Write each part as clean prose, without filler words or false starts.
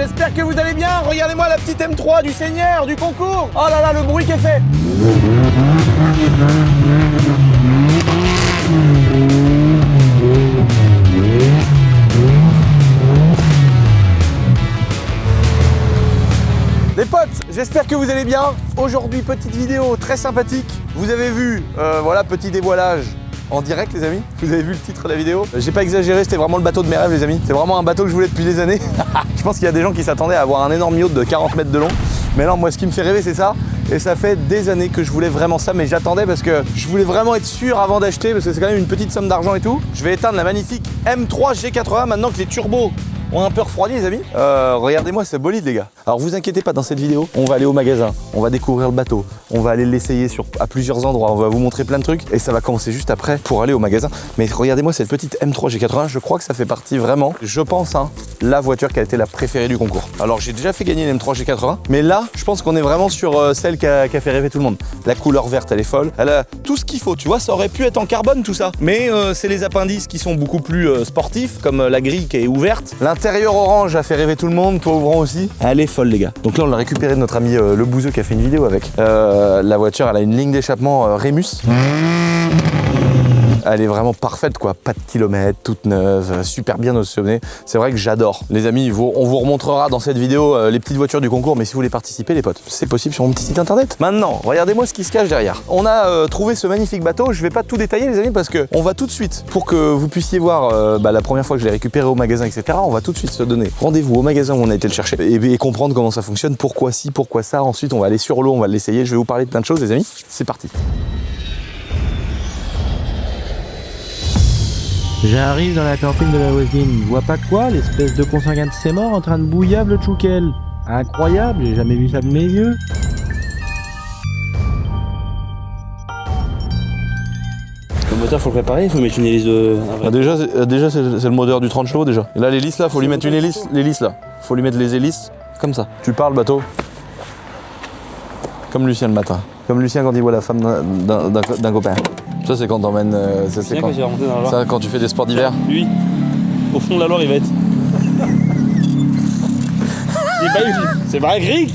j'espère que vous allez bien. Regardez-moi la petite M3 du Seigneur, du concours. Oh là là, le bruit qu'elle fait. Les potes, j'espère que vous allez bien. Aujourd'hui, petite vidéo très sympathique. Vous avez vu, voilà, petit dévoilage en direct, les amis. Vous avez vu le titre de la vidéo. J'ai pas exagéré, c'était vraiment le bateau de mes rêves, les amis. C'est vraiment un bateau que je voulais depuis des années. Je pense qu'il y a des gens qui s'attendaient à avoir un énorme yacht de 40 mètres de long. Mais non, moi, ce qui me fait rêver, c'est ça. Et ça fait des années que je voulais vraiment ça, mais j'attendais parce que je voulais vraiment être sûr avant d'acheter, parce que c'est quand même une petite somme d'argent et tout. Je vais éteindre la magnifique M3 G80 maintenant que les turbos ont un peu refroidi, les amis. Regardez-moi ce bolide, les gars. Alors vous inquiétez pas, dans cette vidéo, on va aller au magasin, on va découvrir le bateau, on va aller l'essayer à plusieurs endroits, on va vous montrer plein de trucs et ça va commencer juste après pour aller au magasin. Mais regardez-moi cette petite M3 G80, je crois que ça fait partie vraiment, je pense, hein, la voiture qui a été la préférée du concours. Alors j'ai déjà fait gagner une M3 G80, mais là, je pense qu'on est vraiment sur celle qui a fait rêver tout le monde. La couleur verte, elle est folle, elle a tout ce qu'il faut, tu vois, ça aurait pu être en carbone tout ça. Mais c'est les appendices qui sont beaucoup plus sportifs, comme la grille qui est ouverte. L'intérieur orange a fait rêver tout le monde, toit ouvrant aussi. Elle est folle, les gars. Donc là, on l'a récupéré de notre ami le Bouzeux qui a fait une vidéo avec. La voiture, elle a une ligne d'échappement Rémus. Elle est vraiment parfaite, quoi. Pas de kilomètres, toute neuve, super bien optionnée. C'est vrai que j'adore. Les amis, on vous remontrera dans cette vidéo les petites voitures du concours, mais si vous voulez participer, les potes, c'est possible sur mon petit site internet. Maintenant, regardez-moi ce qui se cache derrière. On a trouvé ce magnifique bateau. Je vais pas tout détailler, les amis, parce que on va tout de suite, pour que vous puissiez voir la première fois que je l'ai récupéré au magasin, etc., on va tout de suite se donner rendez-vous au magasin où on a été le chercher et comprendre comment ça fonctionne, pourquoi ci, pourquoi ça. Ensuite, on va aller sur l'eau, on va l'essayer. Je vais vous parler de plein de choses, les amis. C'est parti. J'arrive dans la camping de la voisine, je vois pas quoi, l'espèce de consanguin de ses morts en train de bouillir le tchoukel. Incroyable, j'ai jamais vu ça de mes yeux. Le moteur faut le préparer, il faut mettre une hélice de... Déjà c'est le moteur du 30 chevaux déjà. Et là l'hélice là, faut lui mettre une hélice, l'hélice là. Faut lui mettre les hélices comme ça. Tu parles bateau. Comme Lucien le matin. Comme Lucien quand il voit la femme d'un copain. Ça c'est quand t'emmènes. Ça quand tu fais des sports d'hiver. Lui, au fond de la Loire il va être. C'est pas Greek.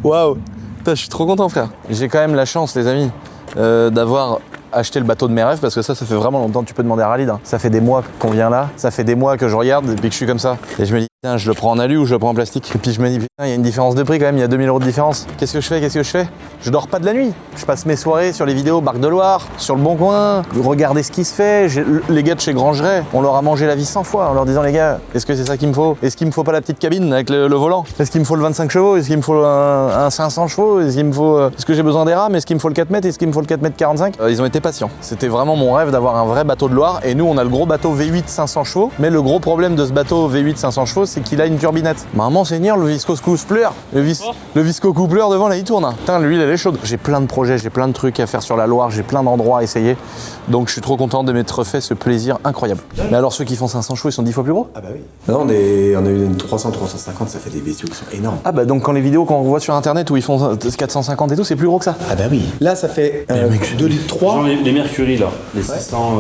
Waouh. Je suis trop content, frère. J'ai quand même la chance, les amis, d'avoir acheté le bateau de mes rêves, parce que ça fait vraiment longtemps. Tu peux demander à Ralid, hein. Ça fait des mois qu'on vient là, ça fait des mois que je regarde et puis que je suis comme ça. Et je me dis, putain, je le prends en alu ou je le prends en plastique. Et puis je me dis, putain, il y a une différence de prix quand même, il y a 2000 € de différence. Qu'est-ce que je fais? Je dors pas de la nuit. Je passe mes soirées sur les vidéos Barque de Loire, sur le Bon Coin, regarder ce qui se fait. Les gars de chez Grangeret, on leur a mangé la vie 100 fois en leur disant, les gars, est-ce que c'est ça qu'il me faut? Est-ce qu'il me faut pas la petite cabine avec le volant? Est-ce qu'il me faut le 25 chevaux? Est-ce qu'il me faut un 500 chevaux? Est-ce que j'ai besoin des rames? Est-ce qu'il me faut le 4 mètres? Est-ce qu'il me faut le 4 mètres 45? Ils ont été patients. C'était vraiment mon rêve d'avoir un vrai bateau de Loire. Et nous, on a le gros bateau V8 500 chevaux. Mais le gros problème de ce bateau V8 500 chevaux, c'est qu'il a une turbinette. Maman Seigneur, le visco-coupleur. Le visco-coupleur devant là, il tourne. Putain, l'huile, elle est chaude. J'ai plein de projets, j'ai plein de trucs à faire sur la Loire, j'ai plein d'endroits à essayer. Donc je suis trop content de m'être fait ce plaisir incroyable. Mais alors ceux qui font 500 chevaux, ils sont 10 fois plus gros? Ah bah oui. Non, on a eu une 300, 350, ça fait des bestiaux qui sont énormes. Ah bah donc quand les vidéos qu'on voit sur internet où ils font 450 et tout, c'est plus gros que ça? Ah bah oui. Là, ça fait 2 litres 3. Genre les Mercury là, les 600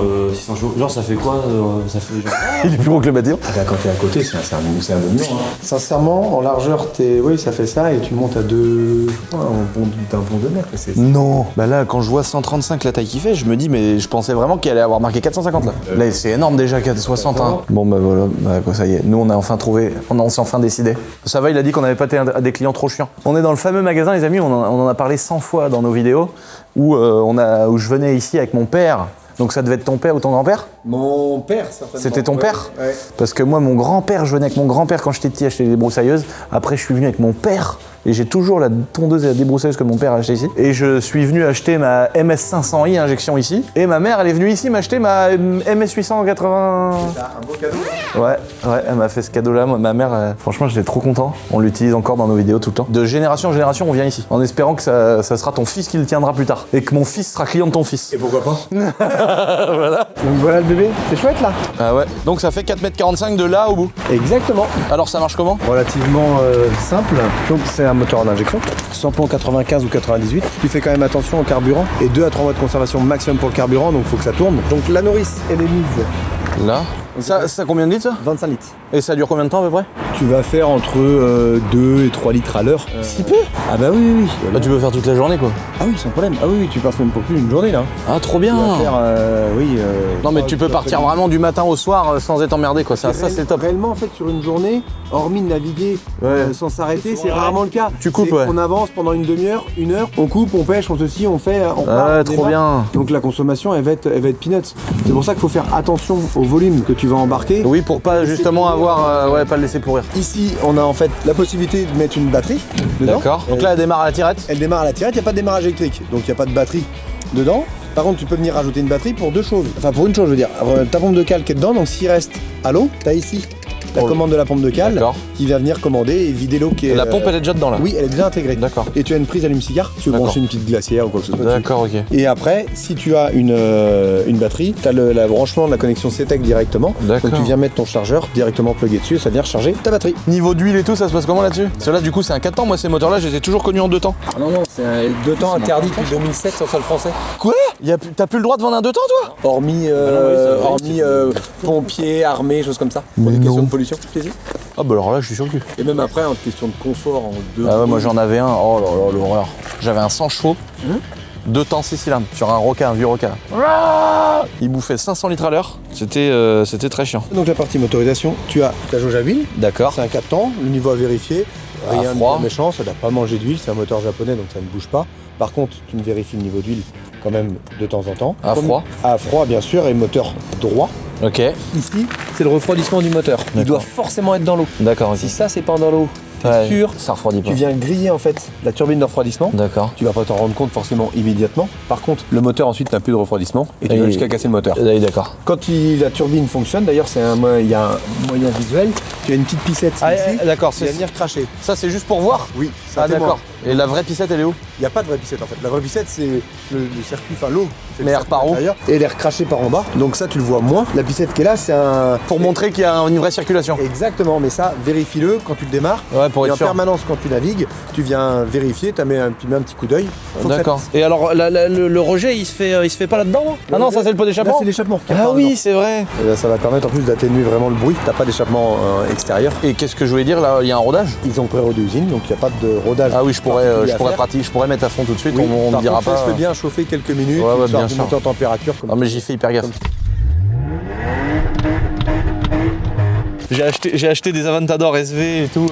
chevaux. Genre ça fait quoi ça fait genre... Il est plus gros que le bâtiment. Ah bah quand t'es à côté, c'est un monument. Hein. Sincèrement, en largeur, oui, ça fait ça et tu montes à d'un pont de mer. Non. Bah là, quand je vois 135 la taille qu'il fait, je me dis, mais je pensais vraiment qu'il allait avoir marqué 450 là. Là, c'est énorme déjà, 460. Hein. Bon bah voilà, bah, ça y est. Nous, on a enfin trouvé, on s'est enfin décidé. Ça va, il a dit qu'on n'avait pas été des clients trop chiants. On est dans le fameux magasin, les amis, on en a parlé 100 fois dans nos vidéos, où je venais ici avec mon père. Donc ça devait être ton père ou ton grand-père? Mon père, certainement. C'était ton père? Ouais. Parce que moi, mon grand-père, je venais avec mon grand-père quand j'étais petit acheter des broussailleuses. Après, je suis venu avec mon père. Et j'ai toujours la tondeuse et la débroussailleuse que mon père a acheté ici. Et je suis venu acheter ma MS500i injection ici. Et ma mère, elle est venue ici m'acheter ma MS880. C'est un beau cadeau. Ouais, elle m'a fait ce cadeau-là. Moi, ma mère, franchement, j'étais trop content. On l'utilise encore dans nos vidéos tout le temps. De génération en génération, on vient ici. En espérant que ça sera ton fils qui le tiendra plus tard. Et que mon fils sera client de ton fils. Et pourquoi pas? Voilà. Donc voilà le bébé, c'est chouette là. Ah ouais. Donc ça fait 4,45 m de là au bout. Exactement. Alors ça marche comment? Relativement simple. Donc c'est un moteur en injection. Samplon 95 ou 98. Tu fais quand même attention au carburant. Et 2 à 3 mois de conservation maximum pour le carburant, donc il faut que ça tourne. Donc la nourrice, elle est mise là. Ça combien de litres ça? 25 litres. Et ça dure combien de temps à peu près? Tu vas faire entre 2 et 3 litres à l'heure. Si peu? Ah bah oui. Bah tu peux faire toute la journée quoi. Ah oui, sans problème. Ah oui, tu passes même pour plus d'une journée là. Ah trop Tu bien. vas faire, Non mais tu peux partir vraiment du matin au soir sans être emmerdé quoi. Ça c'est top. Réellement en fait sur une journée, hormis de naviguer sans s'arrêter, c'est rarement le cas. Tu coupes, C'est ouais. On avance pendant une demi-heure, une heure, on coupe, on pêche, on ceci, on fait, on part, Ouais on trop démarre. bien. Donc la consommation elle va être peanuts. C'est pour ça qu'il faut faire attention au volume que tu vas embarquer. Oui pour pas justement avoir pas le laisser pourrir. Ici on a en fait la possibilité de mettre une batterie dedans. D'accord. Donc là elle démarre à la tirette. Elle démarre à la tirette, il n'y a pas de démarrage électrique, donc il n'y a pas de batterie dedans. Par contre, tu peux venir rajouter une batterie pour deux choses. Enfin, pour une chose, je veux dire. Ta pompe de cale qui est dedans, donc s'il reste à l'eau, tu as ici la commande de la pompe de cale D'accord. qui va venir commander et vider l'eau qui est. La pompe elle est déjà dedans là. Oui, elle est déjà intégrée. D'accord. Et tu as une prise allume-cigare, tu veux D'accord. brancher une petite glacière ou quoi que ce soit. D'accord ok. Et après, si tu as une batterie, tu as le branchement de la connexion CTEC directement. D'accord. Donc tu viens mettre ton chargeur directement plugué dessus et ça vient recharger ta batterie. Niveau d'huile et tout ça se passe comment là-dessus? Parce que là du coup c'est un 4 temps, moi ces moteurs là je les ai toujours connus en 2 temps. Ah non, c'est un 2 temps interdit depuis 2007 sur le sol français. Quoi? T'as plus le droit de vendre un 2 temps toi? Hormis, pompiers, armées, choses comme ça. Pour des questions de pollution, plaisir. Ah bah alors là je suis sur le cul. Et même après, en question de confort, en deux. Ah ouais moi j'en avais un, oh là là l'horreur. J'avais un 100 chevaux, 2 temps 6 cylindres, sur un roca, un vieux roca. Il bouffait 500 litres à l'heure, c'était très chiant. Donc la partie motorisation, tu as ta jauge à huile, D'accord. c'est un 4 temps, le niveau à vérifier, rien de froid. méchant, ça n'a pas mangé d'huile, c'est un moteur japonais donc ça ne bouge pas. Par contre, tu ne vérifies le niveau d'huile quand même de temps en temps. À froid. À froid bien sûr, et moteur droit. Ok. Ici, c'est le refroidissement du moteur. Il doit forcément être dans l'eau. D'accord ok. Si ça c'est pas dans l'eau, t'es Ouais, sûr, ça refroidit pas. tu viens griller en fait la turbine de refroidissement. D'accord. Tu vas pas t'en rendre compte forcément immédiatement. Par contre, le moteur ensuite n'a plus de refroidissement et tu vas jusqu'à casser le moteur. D'accord. Quand la turbine fonctionne, d'ailleurs, il y a un moyen visuel. Tu as une petite pissette ici d'accord, qui va venir cracher. ça c'est juste pour voir? Oui, Ah d'accord. Et la vraie piscette elle est où? Il n'y a pas de vraie pissette en fait. La vraie pissette, c'est le circuit, enfin l'eau. fait le L'air circuit par où? intérieur et l'air craché par en bas. Donc ça, tu le vois moins. La pissette qui est là, c'est un. Pour montrer qu'il y a une vraie circulation. Exactement, mais ça, vérifie-le quand tu le démarres. Ouais pour Et être en sûr. permanence, quand tu navigues, tu viens vérifier, tu mets un petit coup d'œil. Faut que ça D'accord. pisse. Et alors le rejet il se fait pas là-dedans? Ah non ça c'est le pot Là, d'échappement? c'est l'échappement. qui Ah repart oui dedans. c'est vrai. Et là, ça va permettre en plus d'atténuer vraiment le bruit. T'as pas d'échappement extérieur. Et qu'est-ce que je voulais dire là? Il y a un rodage? Ils ont pré-rodé usine, donc il n'y a pas de rodage. Ah oui je pourrais particulier à faire. pratiquer, je pourrais mettre à fond tout de suite, Oui, on me par dira contre, pas. laisse-le bien chauffer quelques minutes, Ouais, ouais, histoire bien de sûr. monter en température. Comme... Ah mais j'y fais hyper gaffe. J'ai acheté des Aventador SV et tout,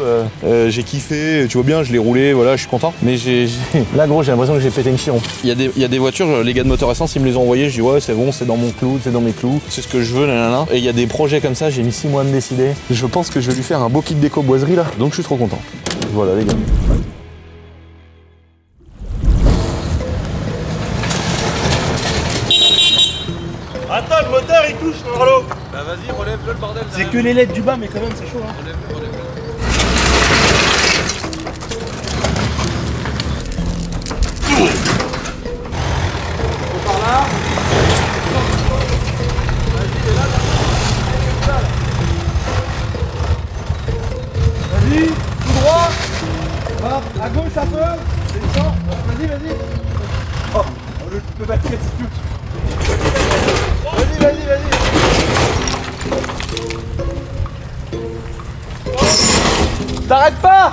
j'ai kiffé, tu vois bien, je l'ai roulé, voilà, je suis content. Mais là gros j'ai l'impression que j'ai pété une chiron. Il y a des voitures, les gars de Moteur Essence, ils me les ont envoyées, je dis ouais c'est bon, c'est dans mon clou, c'est dans mes clous, c'est ce que je veux, nanana. Et il y a des projets comme ça, j'ai mis 6 mois à me décider. Je pense que je vais lui faire un beau kit déco boiserie là, donc je suis trop content. Voilà les gars. Attends, le moteur il touche dans l'eau. Bah vas-y relève-le le bordel. C'est que les LED du bas, mais quand même c'est chaud. Hein. Vas-y, tout droit. Hop, à gauche un peu. Descends. Vas-y. Oh, tu peux battre si tu veux. Vas-y. T'arrêtes pas.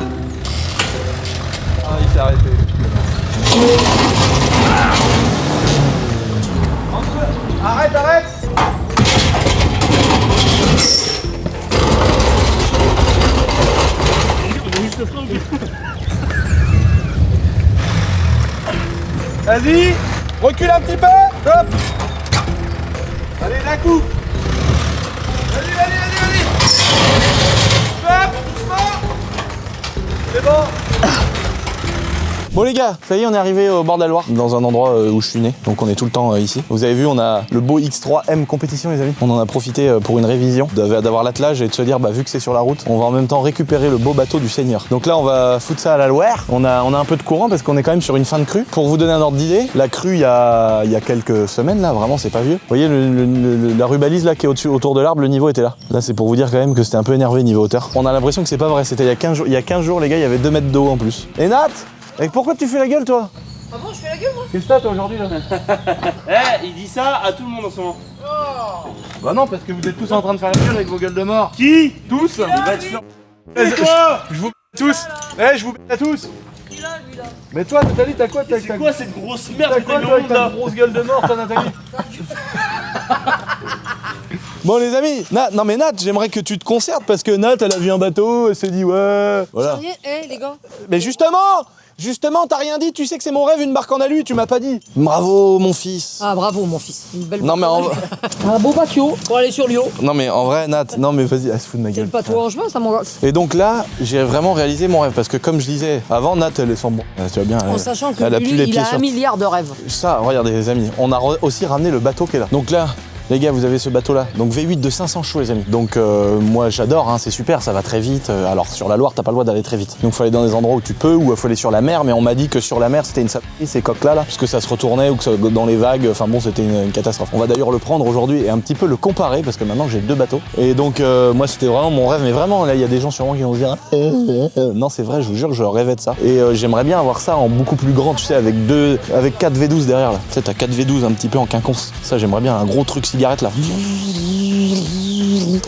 Ah il s'est arrêté. Arrête. Vas-y, recule un petit peu. Hop. Allez, d'un coup. Vas-y. Hop, doucement. C'est bon. Bon les gars, ça y est on est arrivé au bord de la Loire, dans un endroit où je suis né, donc on est tout le temps ici. Vous avez vu on a le beau X3M compétition les amis. On en a profité pour une révision, d'avoir l'attelage et de se dire bah vu que c'est sur la route, on va en même temps récupérer le beau bateau du Seigneur. Donc là on va foutre ça à la Loire, on a un peu de courant parce qu'on est quand même sur une fin de crue. Pour vous donner un ordre d'idée, la crue il y a quelques semaines là, vraiment c'est pas vieux. Vous voyez la rubalise là qui est autour de l'arbre, le niveau était là. Là c'est pour vous dire quand même que c'était un peu énervé niveau hauteur. On a l'impression que c'est pas vrai, c'était il y a 15 jours les gars, il y avait 2 mètres d'eau en plus. Et Nat, et pourquoi tu fais la gueule toi? Ah bon, je fais la gueule moi? Qu'est-ce que t'as toi aujourd'hui là? Eh, il dit ça à tout le monde en ce moment. Bah non, parce que vous êtes tous en train de faire la gueule avec vos gueules de mort. Qui? Tous. Il va te faire. Et toi? Je vous tous. Eh, je vous à tous. Il est là, lui là. Mais toi, Nathalie, t'as quoi? C'est quoi cette grosse merde T'as que quoi t'as mis toi au avec monde ta là? grosse gueule de mort, toi, Nathalie? Bon les amis, non mais Nat, j'aimerais que tu te concertes parce que Nat, elle a vu un bateau, elle s'est dit ouais, voilà. Rien, les gars. Mais justement, t'as rien dit, tu sais que c'est mon rêve, une barque en alu, tu m'as pas dit. Bravo mon fils. Ah bravo mon fils, une belle. Non mais en Un beau bateau pour aller sur Lyon. non mais en vrai Nat, non mais vas-y, elle se fout de ma C'est gueule. le bateau en juin, ça mon gars. Et donc là, j'ai vraiment réalisé mon rêve parce que comme je disais, avant Nat, elle est sans bon. Tu vois bien, En sachant que elle a plus lui, les il pieds a sur 1 milliard de rêves. ça. Regardez les amis, on a aussi ramené le bateau qui est là. Donc là. Les gars, vous avez ce bateau-là. Donc V8 de 500 chevaux, les amis. Donc moi, j'adore, hein, c'est super, ça va très vite. Alors sur la Loire, t'as pas le droit d'aller très vite. Donc faut aller dans des endroits où tu peux, ou il faut aller sur la mer. Mais on m'a dit que sur la mer, c'était une saloperie, ces coques-là, parce que ça se retournait ou que ça, dans les vagues. Enfin bon, c'était une catastrophe. On va d'ailleurs le prendre aujourd'hui et un petit peu le comparer, parce que maintenant j'ai 2 bateaux. Et donc moi, c'était vraiment mon rêve. Mais vraiment, là, il y a des gens sûrement qui vont se dire, non, c'est vrai, je vous jure, je rêvais de ça. Et j'aimerais bien avoir ça en beaucoup plus grand, tu sais, avec 4 V12 derrière là. Tu sais, t'as 4 V12 un petit peu en quinconce. Ça, j'aimerais bien un gros truc cigarette là.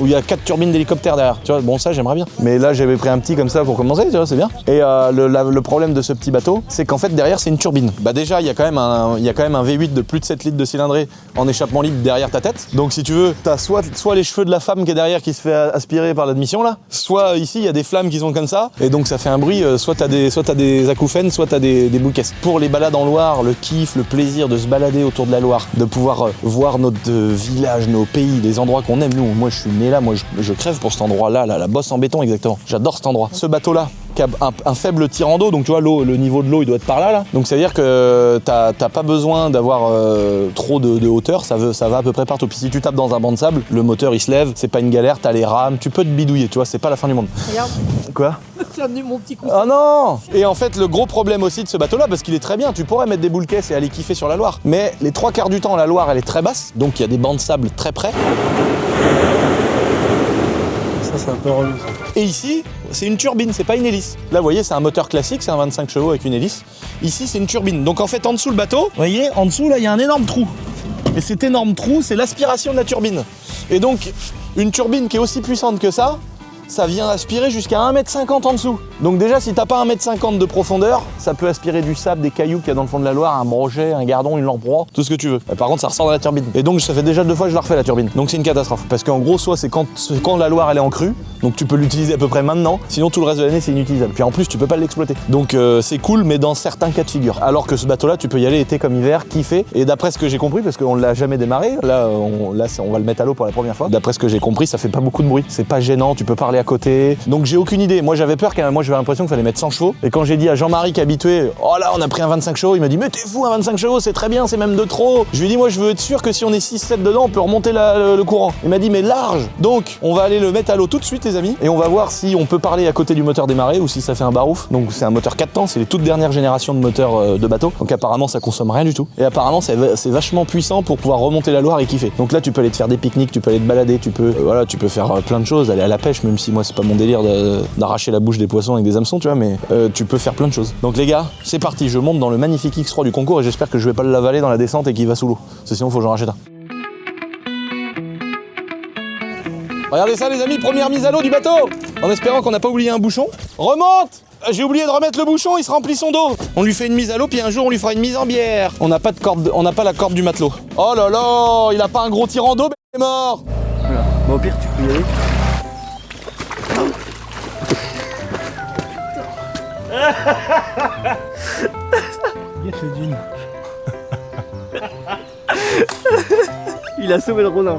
Où il y a 4 turbines d'hélicoptère derrière. Tu vois, bon ça j'aimerais bien. Mais là j'avais pris un petit comme ça pour commencer, tu vois, c'est bien. Et le problème de ce petit bateau, c'est qu'en fait derrière c'est une turbine. Bah déjà il y a quand même un V8 de plus de 7 litres de cylindrée en échappement libre derrière ta tête. Donc si tu veux, t'as soit les cheveux de la femme qui est derrière qui se fait aspirer par l'admission là, soit ici il y a des flammes qui sont comme ça et donc ça fait un bruit. Soit t'as des acouphènes, soit t'as des bouquets. Pour les balades en Loire, le kiff, le plaisir de se balader autour de la Loire, de pouvoir voir notre village, nos pays, les endroits qu'on aime. Nous, moi je suis né là, moi je crève pour cet endroit-là, la bosse en béton exactement. J'adore cet endroit. Ce bateau-là, qui a un faible tirant d'eau, donc tu vois le niveau de l'eau il doit être par là. Donc ça veut dire que t'as pas besoin d'avoir trop de hauteur, ça va à peu près partout. Puis si tu tapes dans un banc de sable, le moteur il se lève, c'est pas une galère, t'as les rames, tu peux te bidouiller, tu vois, c'est pas la fin du monde. Regarde, Quoi? j'ai amené mon petit coup. Oh non! Et en fait le gros problème aussi de ce bateau-là, parce qu'il est très bien, tu pourrais mettre des boules caisses et aller kiffer sur la Loire, mais les 3/4 du temps la Loire elle est très basse, donc il y a des bancs de sable très près. Ça, c'est un peu relou ça. Et ici, c'est une turbine, c'est pas une hélice. Là, vous voyez, c'est un moteur classique, c'est un 25 chevaux avec une hélice. Ici, c'est une turbine. Donc en fait, en dessous le bateau, vous voyez, en dessous, là, il y a un énorme trou. Et cet énorme trou, c'est l'aspiration de la turbine. Et donc, une turbine qui est aussi puissante que ça vient aspirer jusqu'à 1,50 m en dessous. Donc déjà, si t'as pas 1,50 m de profondeur, ça peut aspirer du sable, des cailloux qu'il y a dans le fond de la Loire, un brochet, un gardon, une lamproie, tout ce que tu veux. Par contre, ça ressort dans la turbine. Et donc, ça fait déjà 2 fois que je la refais la turbine. Donc c'est une catastrophe. Parce qu'en gros, soit c'est quand la Loire elle est en crue, donc tu peux l'utiliser à peu près maintenant, sinon tout le reste de l'année c'est inutilisable. Puis en plus, tu peux pas l'exploiter. Donc c'est cool, mais dans certains cas de figure. Alors que ce bateau-là, tu peux y aller été comme hiver, kiffer. Et d'après ce que j'ai compris, parce qu'on l'a jamais démarré, là on va le mettre à l'eau pour la première fois. D'après ce que j'ai compris, ça fait pas beaucoup de bruit. C'est pas gênant, tu peux parler à côté. Donc j'ai aucune idée. Moi j'avais peur, moi j'avais l'impression qu'il fallait mettre 100 chevaux. Et quand j'ai dit à Jean-Marie qui est habitué, oh là on a pris un 25 chevaux, il m'a dit mais t'es fou, un 25 chevaux c'est très bien, c'est même de trop. Je lui ai dit moi je veux être sûr que si on est 6-7 dedans, on peut remonter le courant. Il m'a dit mais large. Donc on va aller le mettre à l'eau tout de suite les amis. Et on va voir si on peut parler à côté du moteur démarré ou si ça fait un barouf. Donc c'est un moteur 4 temps, c'est les toutes dernières générations de moteurs de bateau. Donc apparemment ça consomme rien du tout. Et apparemment c'est vachement puissant pour pouvoir remonter la Loire et kiffer. Donc là tu peux aller te faire des pique-niques, tu peux aller te balader, tu peux faire plein de choses, aller à la pêche, même si moi c'est pas mon délire d'arracher la bouche des poissons avec des hameçons, tu vois, mais tu peux faire plein de choses. Donc les gars, c'est parti, je monte dans le magnifique X3 du concours et j'espère que je vais pas l'avaler dans la descente et qu'il va sous l'eau. Parce que sinon faut que j'en rachète un. Regardez ça les amis, première mise à l'eau du bateau. En espérant qu'on n'a pas oublié un bouchon. Remonte! J'ai oublié de remettre le bouchon, il se remplit son dos. On lui fait une mise à l'eau, puis un jour on lui fera une mise en bière. On n'a pas de corde, on n'a pas la corde du matelot. Oh là là, il a pas un gros tirant d'eau, il est mort. Voilà. Bon, au pire, tu peux y aller. Yes, le jean. Il a sauvé le Ronin.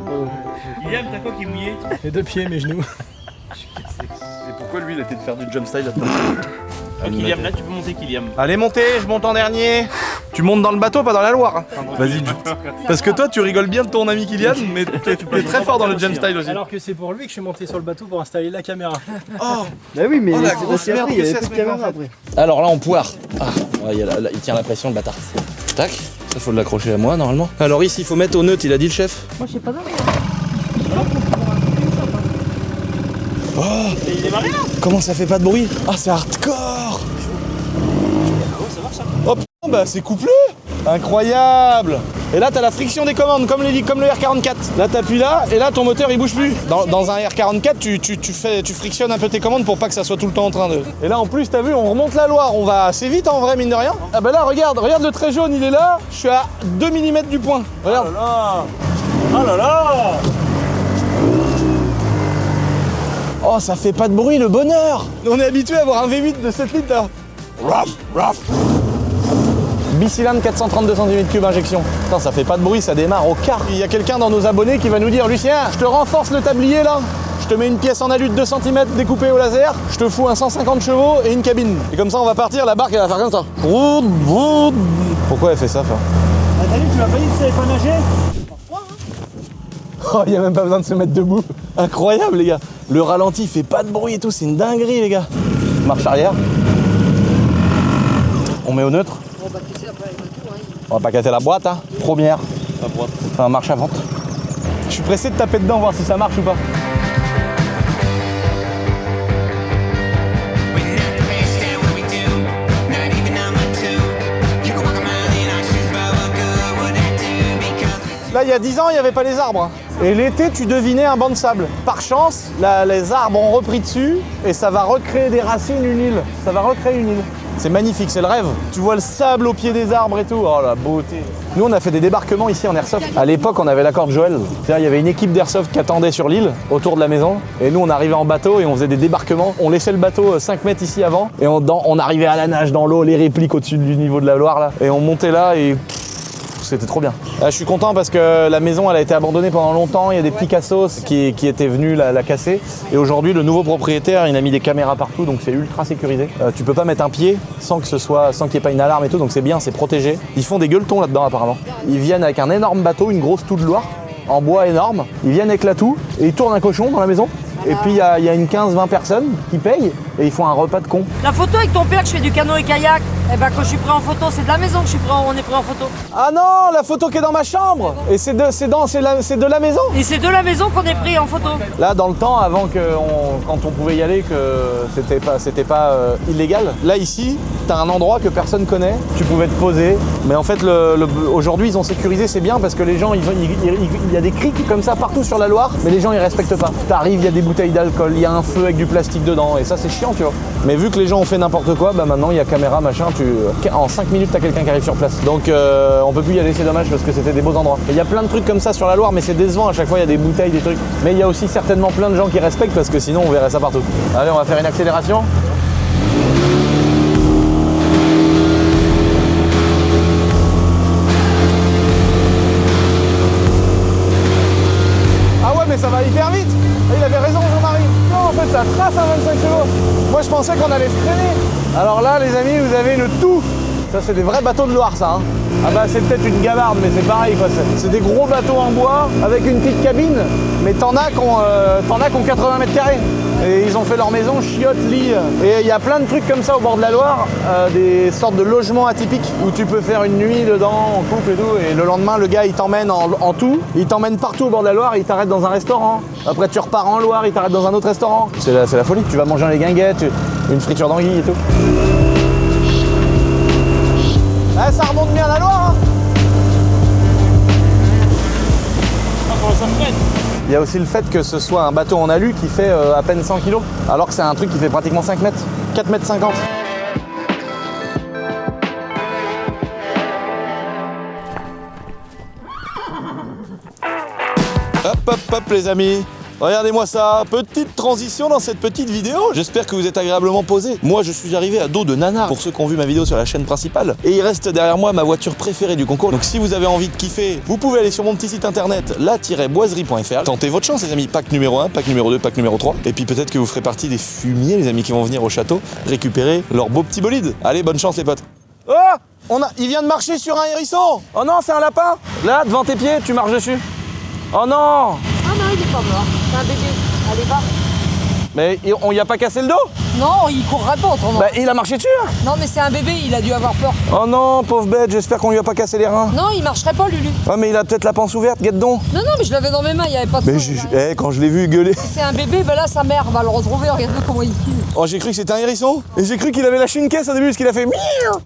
William, t'as quoi qui est mouillé? Les 2 pieds, mes genoux. Et pourquoi lui il a été de faire du jump style là-dedans? Kyliam, là tu peux monter Kyliam. Allez montez, je monte en dernier. Tu montes dans le bateau, pas dans la Loire. Hein. Vas-y, parce que toi tu rigoles bien de ton ami Kylian, mais t'es très fort dans le jump style aussi. Alors que c'est pour lui que je suis monté sur le bateau pour installer la caméra. Oh, Bah oui, mais oh la c'est grosse parce merde qu'après, que il y c'est avait à plus ce de mec-là. caméra après. alors là on poire. Ah, ouais, il tient la pression le bâtard. Tac, ça faut l'accrocher à moi normalement. Alors ici il faut mettre au neutre, il a dit le chef. Moi je sais pas d'arrêt. Oh, Et il est marré là. comment ça fait pas de bruit? Ah c'est hardcore. Ça marche ça. Oh putain, Bah c'est couplé. Incroyable. Et là t'as la friction des commandes comme le R44. Là t'appuies là et là ton moteur il bouge plus. Dans un R44 tu frictionnes un peu tes commandes pour pas que ça soit tout le temps en train de... Et là en plus t'as vu on remonte la Loire, on va assez vite en vrai mine de rien. Ah bah là regarde le trait jaune il est là, je suis à 2 mm du point. Regarde. Oh là là. Oh ça fait pas de bruit le bonheur. On est habitué à avoir un V8 de 7 litres là. Raf. Bicylindre 432 cm3 injection. Putain, ça fait pas de bruit, ça démarre au quart. Il y a quelqu'un dans nos abonnés qui va nous dire Lucien, je te renforce le tablier là. Je te mets une pièce en alu de 2 cm découpée au laser, je te fous un 150 chevaux et une cabine. Et comme ça on va partir, la barque elle va faire comme ça. Pourquoi elle fait ça, frère? Ah, t'as vu, tu m'as pas dit que tu savais pas nager? Oh, il y a même pas besoin de se mettre debout. Incroyable les gars. Le ralenti fait pas de bruit et tout, c'est une dinguerie les gars. Marche arrière. On met au neutre. On va pas casser la boîte, hein. Première. La boîte. Enfin, marche avant. Je suis pressé de taper dedans, voir si ça marche ou pas. Là, il y a 10 ans, il n'y avait pas les arbres. Et l'été, tu devinais un banc de sable. Par chance, les arbres ont repris dessus et ça va recréer des racines, une île. Ça va recréer une île. C'est magnifique, c'est le rêve. Tu vois le sable au pied des arbres et tout. Oh la beauté. Nous, on a fait des débarquements ici en airsoft. À l'époque, on avait l'accord de Joël. C'est-à-dire, il y avait une équipe d'airsoft qui attendait sur l'île, autour de la maison. Et nous, on arrivait en bateau et on faisait des débarquements. On laissait le bateau 5 mètres ici avant. Et on arrivait à la nage dans l'eau, les répliques au-dessus du niveau de la Loire là. Et on montait là et... C'était trop bien. Là, je suis content parce que la maison elle a été abandonnée pendant longtemps. Il y a des petits cassos qui étaient venus la casser. Et aujourd'hui, le nouveau propriétaire, il a mis des caméras partout, donc c'est ultra sécurisé. Tu peux pas mettre un pied sans qu'il n'y ait pas une alarme et tout, donc c'est bien, c'est protégé. Ils font des gueuletons là-dedans apparemment. Ils viennent avec un énorme bateau, une grosse toux de Loire, en bois énorme. Ils viennent avec la toux et ils tournent un cochon dans la maison. Et puis il y a une 15-20 personnes qui payent et ils font un repas de con. La photo avec ton père, je fais du canot et kayak. Eh ben quand je suis pris en photo, c'est de la maison que on est pris en photo. Ah non, la photo qui est dans ma chambre. Et c'est de la maison. Et c'est de la maison qu'on est pris en photo. Là, dans le temps, avant quand on pouvait y aller, que c'était pas illégal. Là ici, t'as un endroit que personne connaît. Tu pouvais te poser. Mais en fait, aujourd'hui, ils ont sécurisé, c'est bien parce que les gens, il y a des criques comme ça partout sur la Loire, mais les gens ils respectent pas. T'arrives, il y a des bouteilles d'alcool, il y a un feu avec du plastique dedans, et ça c'est chiant, tu vois. Mais vu que les gens ont fait n'importe quoi, bah maintenant il y a caméra, machin, en 5 minutes t'as quelqu'un qui arrive sur place. Donc on peut plus y aller, c'est dommage parce que c'était des beaux endroits. Il y a plein de trucs comme ça sur la Loire, mais c'est décevant, à chaque fois il y a des bouteilles, des trucs. Mais il y a aussi certainement plein de gens qui respectent parce que sinon on verrait ça partout. Allez, on va faire une accélération. Ah ouais, mais ça va hyper vite. Il avait raison, Jean-Marie. Non, en fait, ça trace à 25 chevaux. Moi, je pensais qu'on allait freiner. Alors là, les amis, vous avez une toux. Ça, c'est des vrais bateaux de Loire, ça. Hein. Ah bah, c'est peut-être une gavarde, mais c'est pareil, quoi. C'est des gros bateaux en bois avec une petite cabine. Mais t'en as qui ont 80 mètres carrés. Et ils ont fait leur maison, chiottes, lit. Et il y a plein de trucs comme ça au bord de la Loire, des sortes de logements atypiques où tu peux faire une nuit dedans, en couple et tout. Et le lendemain, le gars, il t'emmène en tout. Il t'emmène partout au bord de la Loire, il t'arrête dans un restaurant. Après, tu repars en Loire, il t'arrête dans un autre restaurant. C'est la folie. Tu vas manger les guinguettes, une friture d'anguille et tout. Ah, ça remonte bien la Loire, hein. Il y a aussi le fait que ce soit un bateau en alu qui fait à peine 100 kg, alors que c'est un truc qui fait pratiquement 5 mètres, 4 mètres 50. Hop, hop, hop les amis. Regardez-moi ça, petite transition dans cette petite vidéo. J'espère que vous êtes agréablement posés. Moi, je suis arrivé à dos de nanar pour ceux qui ont vu ma vidéo sur la chaîne principale. Et il reste derrière moi ma voiture préférée du concours. Donc si vous avez envie de kiffer, vous pouvez aller sur mon petit site internet la-boiserie.fr. Tentez votre chance les amis, pack numéro 1, pack numéro 2, pack numéro 3. Et puis peut-être que vous ferez partie des fumiers les amis qui vont venir au château récupérer leur beau petit bolide. Allez, bonne chance les potes. Oh, il vient de marcher sur un hérisson. Oh non, c'est un lapin. Là, devant tes pieds, tu marches dessus. Oh non. Ah non, il est pas mort. C'est un bébé. Allez, va. Mais on y a pas cassé le dos? Non, il courrait pas autrement. Bah il a marché dessus hein. Non, mais c'est un bébé, il a dû avoir peur. Oh non, pauvre bête, j'espère qu'on lui a pas cassé les reins. Non, il marcherait pas, Lulu. Ouais, mais il a peut-être la panse ouverte, guette-donc. Non, mais je l'avais dans mes mains, il y avait pas de Mais sang, quand je l'ai vu gueuler. C'est un bébé, ben là, sa mère va le retrouver, regardez comment il kiffe. Oh, j'ai cru que c'était un hérisson. Et j'ai cru qu'il avait lâché une caisse au début, parce qu'il a fait miaou.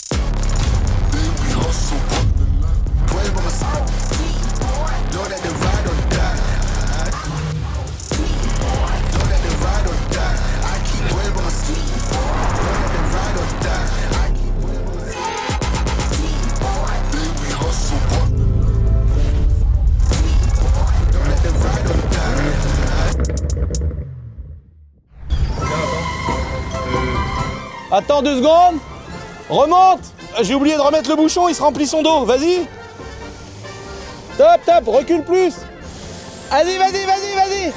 Attends 2 secondes. Remonte. J'ai oublié de remettre le bouchon, il se remplit son dos. Vas-y. Top, top, recule plus. Vas-y, vas-y, vas-y, vas-y.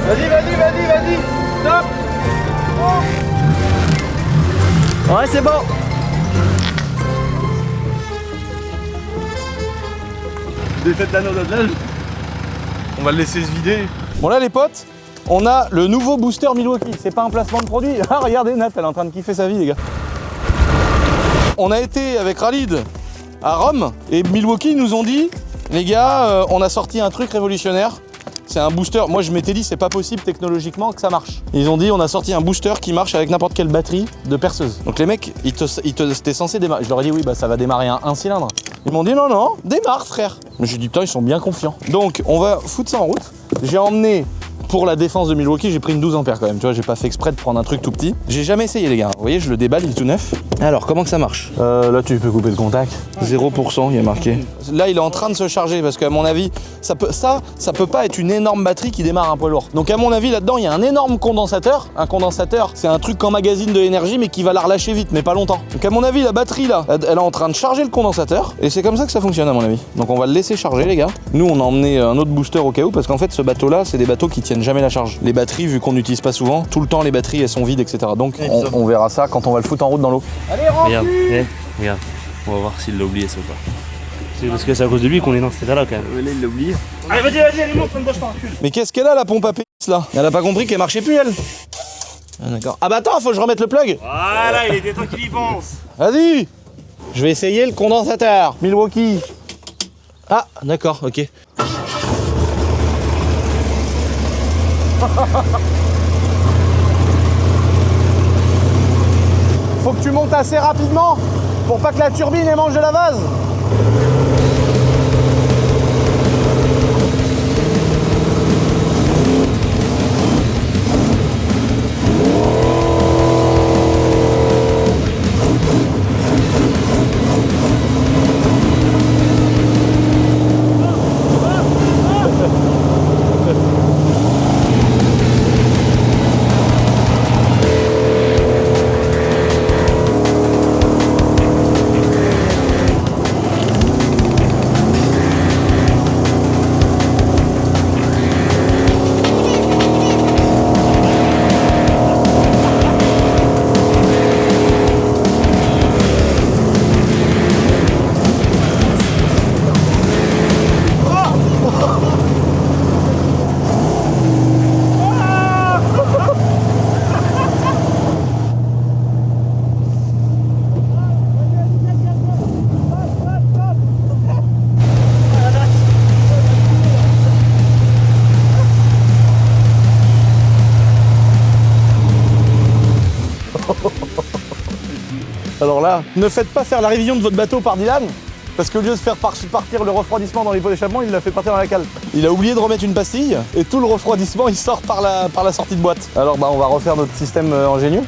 Vas-y, vas-y, vas-y, vas-y. Stop. Ouais, c'est bon. Défaites l'anneau d'attelage. On va le laisser se vider. Bon là les potes, on a le nouveau booster Milwaukee. C'est pas un placement de produit. Ah regardez Nat, elle est en train de kiffer sa vie les gars. On a été avec Khalid à Rome et Milwaukee nous ont dit, les gars, on a sorti un truc révolutionnaire. C'est un booster, moi je m'étais dit c'est pas possible technologiquement que ça marche. Ils ont dit on a sorti un booster qui marche avec n'importe quelle batterie de perceuse. Donc les mecs, c'était censé démarrer. Je leur ai dit oui bah ça va démarrer un cylindre. Ils m'ont dit non non, démarre frère. Mais j'ai dit putain ils sont bien confiants. Donc on va foutre ça en route. J'ai emmené pour la défense de Milwaukee, j'ai pris une 12 ampères quand même, tu vois, j'ai pas fait exprès de prendre un truc tout petit. J'ai jamais essayé les gars, vous voyez, je le déballe, il est tout neuf. Alors, comment que ça marche? Là, tu peux couper le contact. 0%, il y a marqué. Là, il est en train de se charger parce qu'à mon avis, ça peut pas être une énorme batterie qui démarre un poids lourd. Donc, à mon avis, là-dedans, il y a un énorme condensateur. Un condensateur, c'est un truc qu'emmagasine de l'énergie mais qui va la relâcher vite, mais pas longtemps. Donc, à mon avis, la batterie là, elle est en train de charger le condensateur et c'est comme ça que ça fonctionne à mon avis. Donc, on va le laisser charger, les gars. Nous, on a emmené un autre booster au cas où parce qu'en fait, ce bateau-là, c'est des bateaux qui tiennent jamais la charge. Les batteries, vu qu'on n'utilise pas souvent, tout le temps, les batteries, elles sont vides, etc. Donc, on verra ça quand on va le foutre en route dans l'eau. Allez, rentre. Regarde, regarde. On va voir s'il l'a oublié ça ou pas. C'est parce que c'est à cause de lui qu'on est dans cet état-là quand même. Là, il l'a oublié. Allez, vas-y, vas-y, allez, monte, je t'en recule. Mais qu'est-ce qu'elle a la pompe à pénis là? Elle a pas compris qu'elle marchait plus elle. Ah, d'accord. Ah bah attends, faut que je remette le plug. Voilà, il était temps qu'il y pense. Vas-y. Je vais essayer le condensateur. Milwaukee. Ah d'accord, ok. Faut que tu montes assez rapidement pour pas que la turbine elle mange de la vase. Alors là, ne faites pas faire la révision de votre bateau par Dylan, parce qu'au lieu de faire partir le refroidissement dans les pots d'échappement, il l'a fait partir dans la cale. Il a oublié de remettre une pastille, et tout le refroidissement il sort par la sortie de boîte. Alors bah on va refaire notre système ingénieux.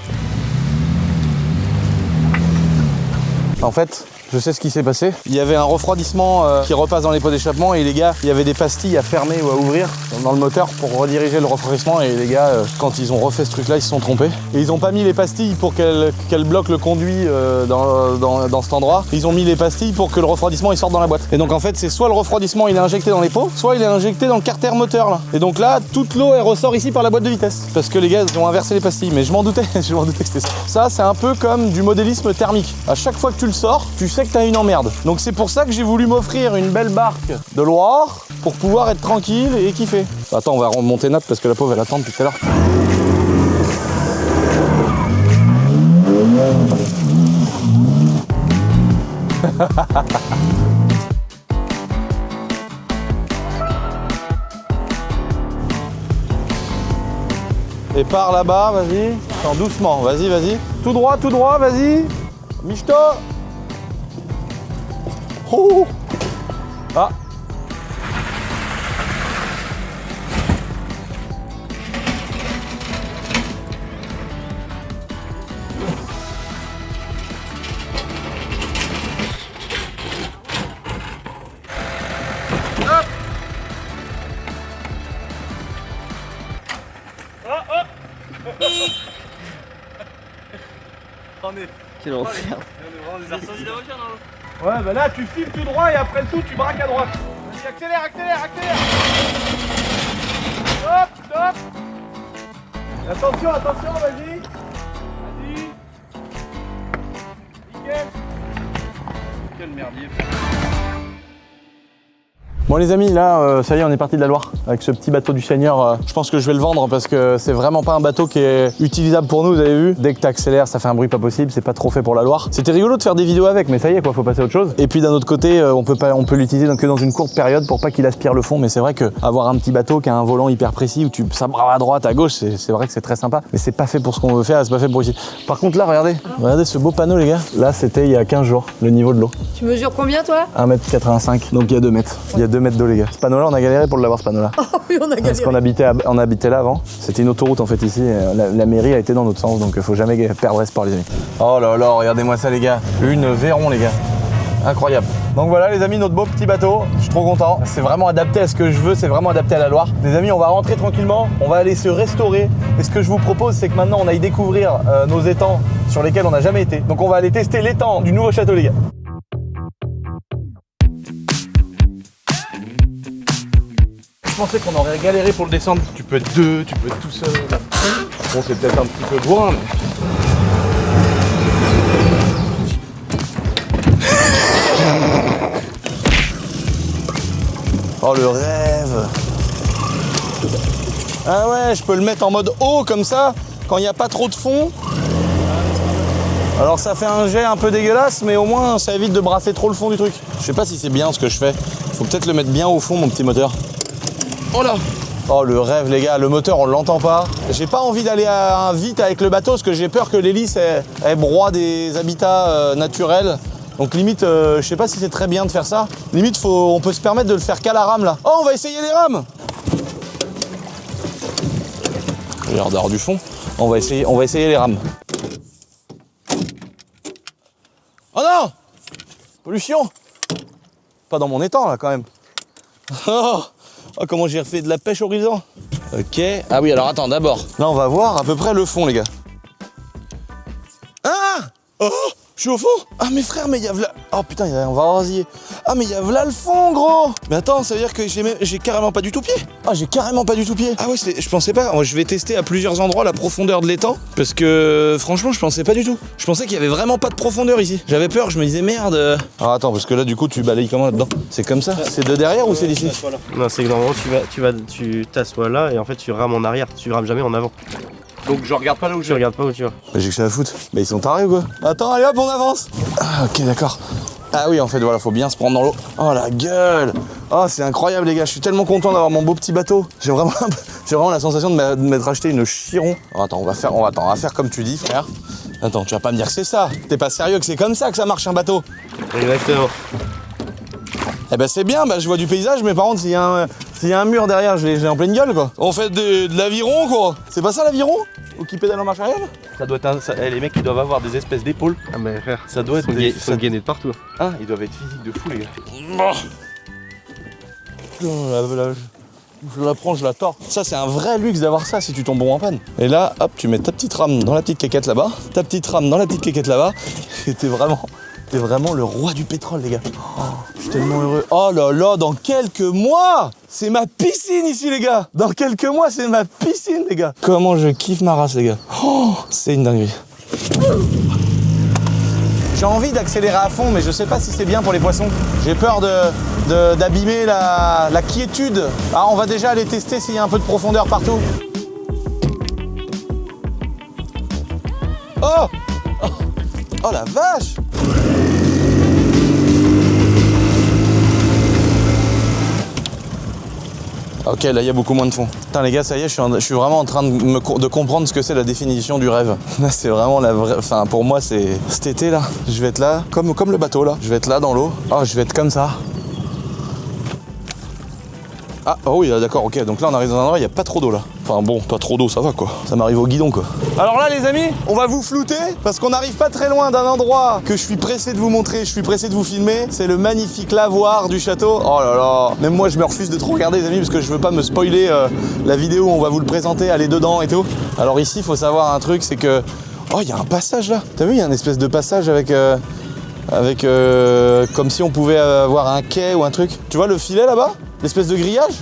En fait, je sais ce qui s'est passé. Il y avait un refroidissement qui repasse dans les pots d'échappement et les gars, il y avait des pastilles à fermer ou à ouvrir dans le moteur pour rediriger le refroidissement et les gars, quand ils ont refait ce truc là, ils se sont trompés. Et ils ont pas mis les pastilles pour qu'elles bloquent le conduit dans cet endroit. Ils ont mis les pastilles pour que le refroidissement il sorte dans la boîte. Et donc en fait, c'est soit le refroidissement il est injecté dans les pots, soit il est injecté dans le carter moteur là. Et donc là, toute l'eau elle ressort ici par la boîte de vitesse. Parce que les gars, ils ont inversé les pastilles. Mais je m'en doutais, que c'était ça. Ça, c'est un peu comme du modélisme thermique. À chaque fois que tu le sors, tu sais que t'as une emmerde. Donc c'est pour ça que j'ai voulu m'offrir une belle barque de Loire pour pouvoir être tranquille et kiffer. Attends, on va remonter Nat parce que la pauvre elle attend depuis tout à l'heure. Et par là-bas, vas-y. Attends, doucement, vas-y, vas-y. Tout droit, vas-y. Michto. Oh. Ah. Quel enfer. Ouais, bah là, tu files tout droit et après le tout, tu braques à droite. Vas-y, accélère, accélère, accélère. Stop, stop. Attention, attention, vas-y. Vas-y. Nickel. Quel merdier. Bon les amis, là, ça y est, on est parti de la Loire avec ce petit bateau du Seigneur. Je pense que je vais le vendre parce que c'est vraiment pas un bateau qui est utilisable pour nous, vous avez vu. Dès que t'accélères, ça fait un bruit pas possible, c'est pas trop fait pour la Loire. C'était rigolo de faire des vidéos avec, mais ça y est quoi, faut passer à autre chose. Et puis d'un autre côté, on peut l'utiliser que dans une courte période pour pas qu'il aspire le fond. Mais c'est vrai que avoir un petit bateau qui a un volant hyper précis où ça brave à droite, à gauche, c'est vrai que c'est très sympa. Mais c'est pas fait pour ce qu'on veut faire, c'est pas fait pour ici. Par contre là, regardez ce beau panneau les gars. Là, c'était il y a 15 jours, le niveau de l'eau. Tu mesures combien toi? 1m85, donc il y a 2 mètres. Il y a 2 mètres d'eau les gars. Ce panneau là, on a galéré pour l'avoir ce panneau là. Oh oui, on a galéré. Parce qu'on habitait là avant. C'était une autoroute en fait ici. La mairie a été dans notre sens, donc faut jamais perdre espoir les amis. Oh là là, regardez-moi ça les gars. Une Véron les gars. Incroyable. Donc voilà les amis, notre beau petit bateau. Je suis trop content. C'est vraiment adapté à ce que je veux, c'est vraiment adapté à la Loire. Les amis, on va rentrer tranquillement. On va aller se restaurer. Et ce que je vous propose, c'est que maintenant on aille découvrir nos étangs sur lesquels on n'a jamais été. Donc on va aller tester l'étang du nouveau château les gars. Je pensais qu'on aurait galéré pour le descendre. Tu peux être deux, tu peux être tout seul. Bon, c'est peut-être un petit peu loin, mais... Oh, le rêve. Ah ouais, je peux le mettre en mode haut, comme ça, quand il n'y a pas trop de fond. Alors ça fait un jet un peu dégueulasse, mais au moins, ça évite de brasser trop le fond du truc. Je sais pas si c'est bien ce que je fais. Faut peut-être le mettre bien au fond, mon petit moteur. Oh là! Oh le rêve les gars, le moteur on l'entend pas. J'ai pas envie d'aller vite avec le bateau parce que j'ai peur que l'hélice elle broie des habitats naturels. Donc limite, je sais pas si c'est très bien de faire ça. Limite on peut se permettre de le faire qu'à la rame là. Oh on va essayer les rames! Regarde hors du fond. On va essayer les rames. Oh non! Pollution! Pas dans mon étang là quand même. Oh, comment j'ai refait de la pêche horizon. Ok. Ah oui, alors attends, d'abord. Là, on va voir à peu près le fond, les gars. Ah! Oh! Je suis au fond? Ah, mes frères, mais il y a v'là... Oh putain, on va rasiller. Ah, mais il y a v'là le fond, gros! Mais attends, ça veut dire que j'ai carrément pas du tout pied? Ah, j'ai carrément pas du tout pied. Ah ouais, je pensais pas. Moi, je vais tester à plusieurs endroits la profondeur de l'étang. Parce que, franchement, je pensais pas du tout. Je pensais qu'il y avait vraiment pas de profondeur ici. J'avais peur, je me disais merde. Alors attends, parce que là, du coup, tu balayes comment là-dedans? C'est comme ça? C'est de derrière ou c'est d'ici? Non, c'est que normalement tu t'assois là et en fait tu rames en arrière, tu rames jamais en avant. Donc je regarde pas là où je Tu regardes pas où tu vas. Bah, j'ai que ça à foutre. Bah, ils sont tarés ou quoi? Attends, allez hop, on avance. Ah, ok, d'accord. Ah oui, en fait, voilà, faut bien se prendre dans l'eau. Oh la gueule! Oh, c'est incroyable, les gars. Je suis tellement content d'avoir mon beau petit bateau. J'ai vraiment la sensation de m'être acheté une chiron. Alors, attends, on va faire comme tu dis, frère. Attends, tu vas pas me dire que c'est ça. T'es pas sérieux que c'est comme ça que ça marche un bateau? Exactement. Eh ben c'est bien, bah je vois du paysage, mais par contre s'il y a un mur derrière, j'ai en pleine gueule quoi. On fait de l'aviron quoi. C'est pas ça l'aviron? Ou qui pédale en marche arrière? Ça doit être les mecs ils doivent avoir des espèces d'épaules. Ah mais frère, ça doit être ils sont gainés de partout. Ah, ils doivent être physiques de fou les gars. Je la prends, je la tords. Ça c'est un vrai luxe d'avoir ça si tu tombes en panne. Et là, hop, tu mets ta petite rame dans la petite quéquette là-bas, ta petite rame dans la petite quéquette là-bas, et t'es vraiment le roi du pétrole, les gars. Oh, je suis tellement heureux. Oh là là, dans quelques mois, c'est ma piscine ici, les gars. Dans quelques mois, c'est ma piscine, les gars. Comment je kiffe ma race, les gars. Oh, c'est une dinguerie. J'ai envie d'accélérer à fond, mais je sais pas si c'est bien pour les poissons. J'ai peur d'abîmer la quiétude. Alors, on va déjà aller tester s'il y a un peu de profondeur partout. Oh! Oh la vache! Ok, là il y a beaucoup moins de fond. Putain les gars, ça y est, je suis vraiment en train de comprendre ce que c'est la définition du rêve. Là c'est vraiment la vraie... Enfin pour moi c'est cet été là. Je vais être là, comme le bateau là. Je vais être là dans l'eau. Oh, je vais être comme ça. Ah oh oui, d'accord, ok. Donc là on arrive dans un endroit, il n'y a pas trop d'eau là. Enfin bon, pas trop d'eau, ça va quoi. Ça m'arrive au guidon quoi. Alors là les amis, on va vous flouter parce qu'on n'arrive pas très loin d'un endroit que je suis pressé de vous montrer, je suis pressé de vous filmer. C'est le magnifique lavoir du château. Oh là là. Même moi je me refuse de trop regarder les amis parce que je veux pas me spoiler la vidéo où on va vous le présenter, aller dedans et tout. Alors ici, il faut savoir un truc, c'est que... Oh, il y a un passage là. T'as vu, il y a une espèce de passage avec... comme si on pouvait avoir un quai ou un truc. Tu vois le filet là-bas? L'espèce de grillage?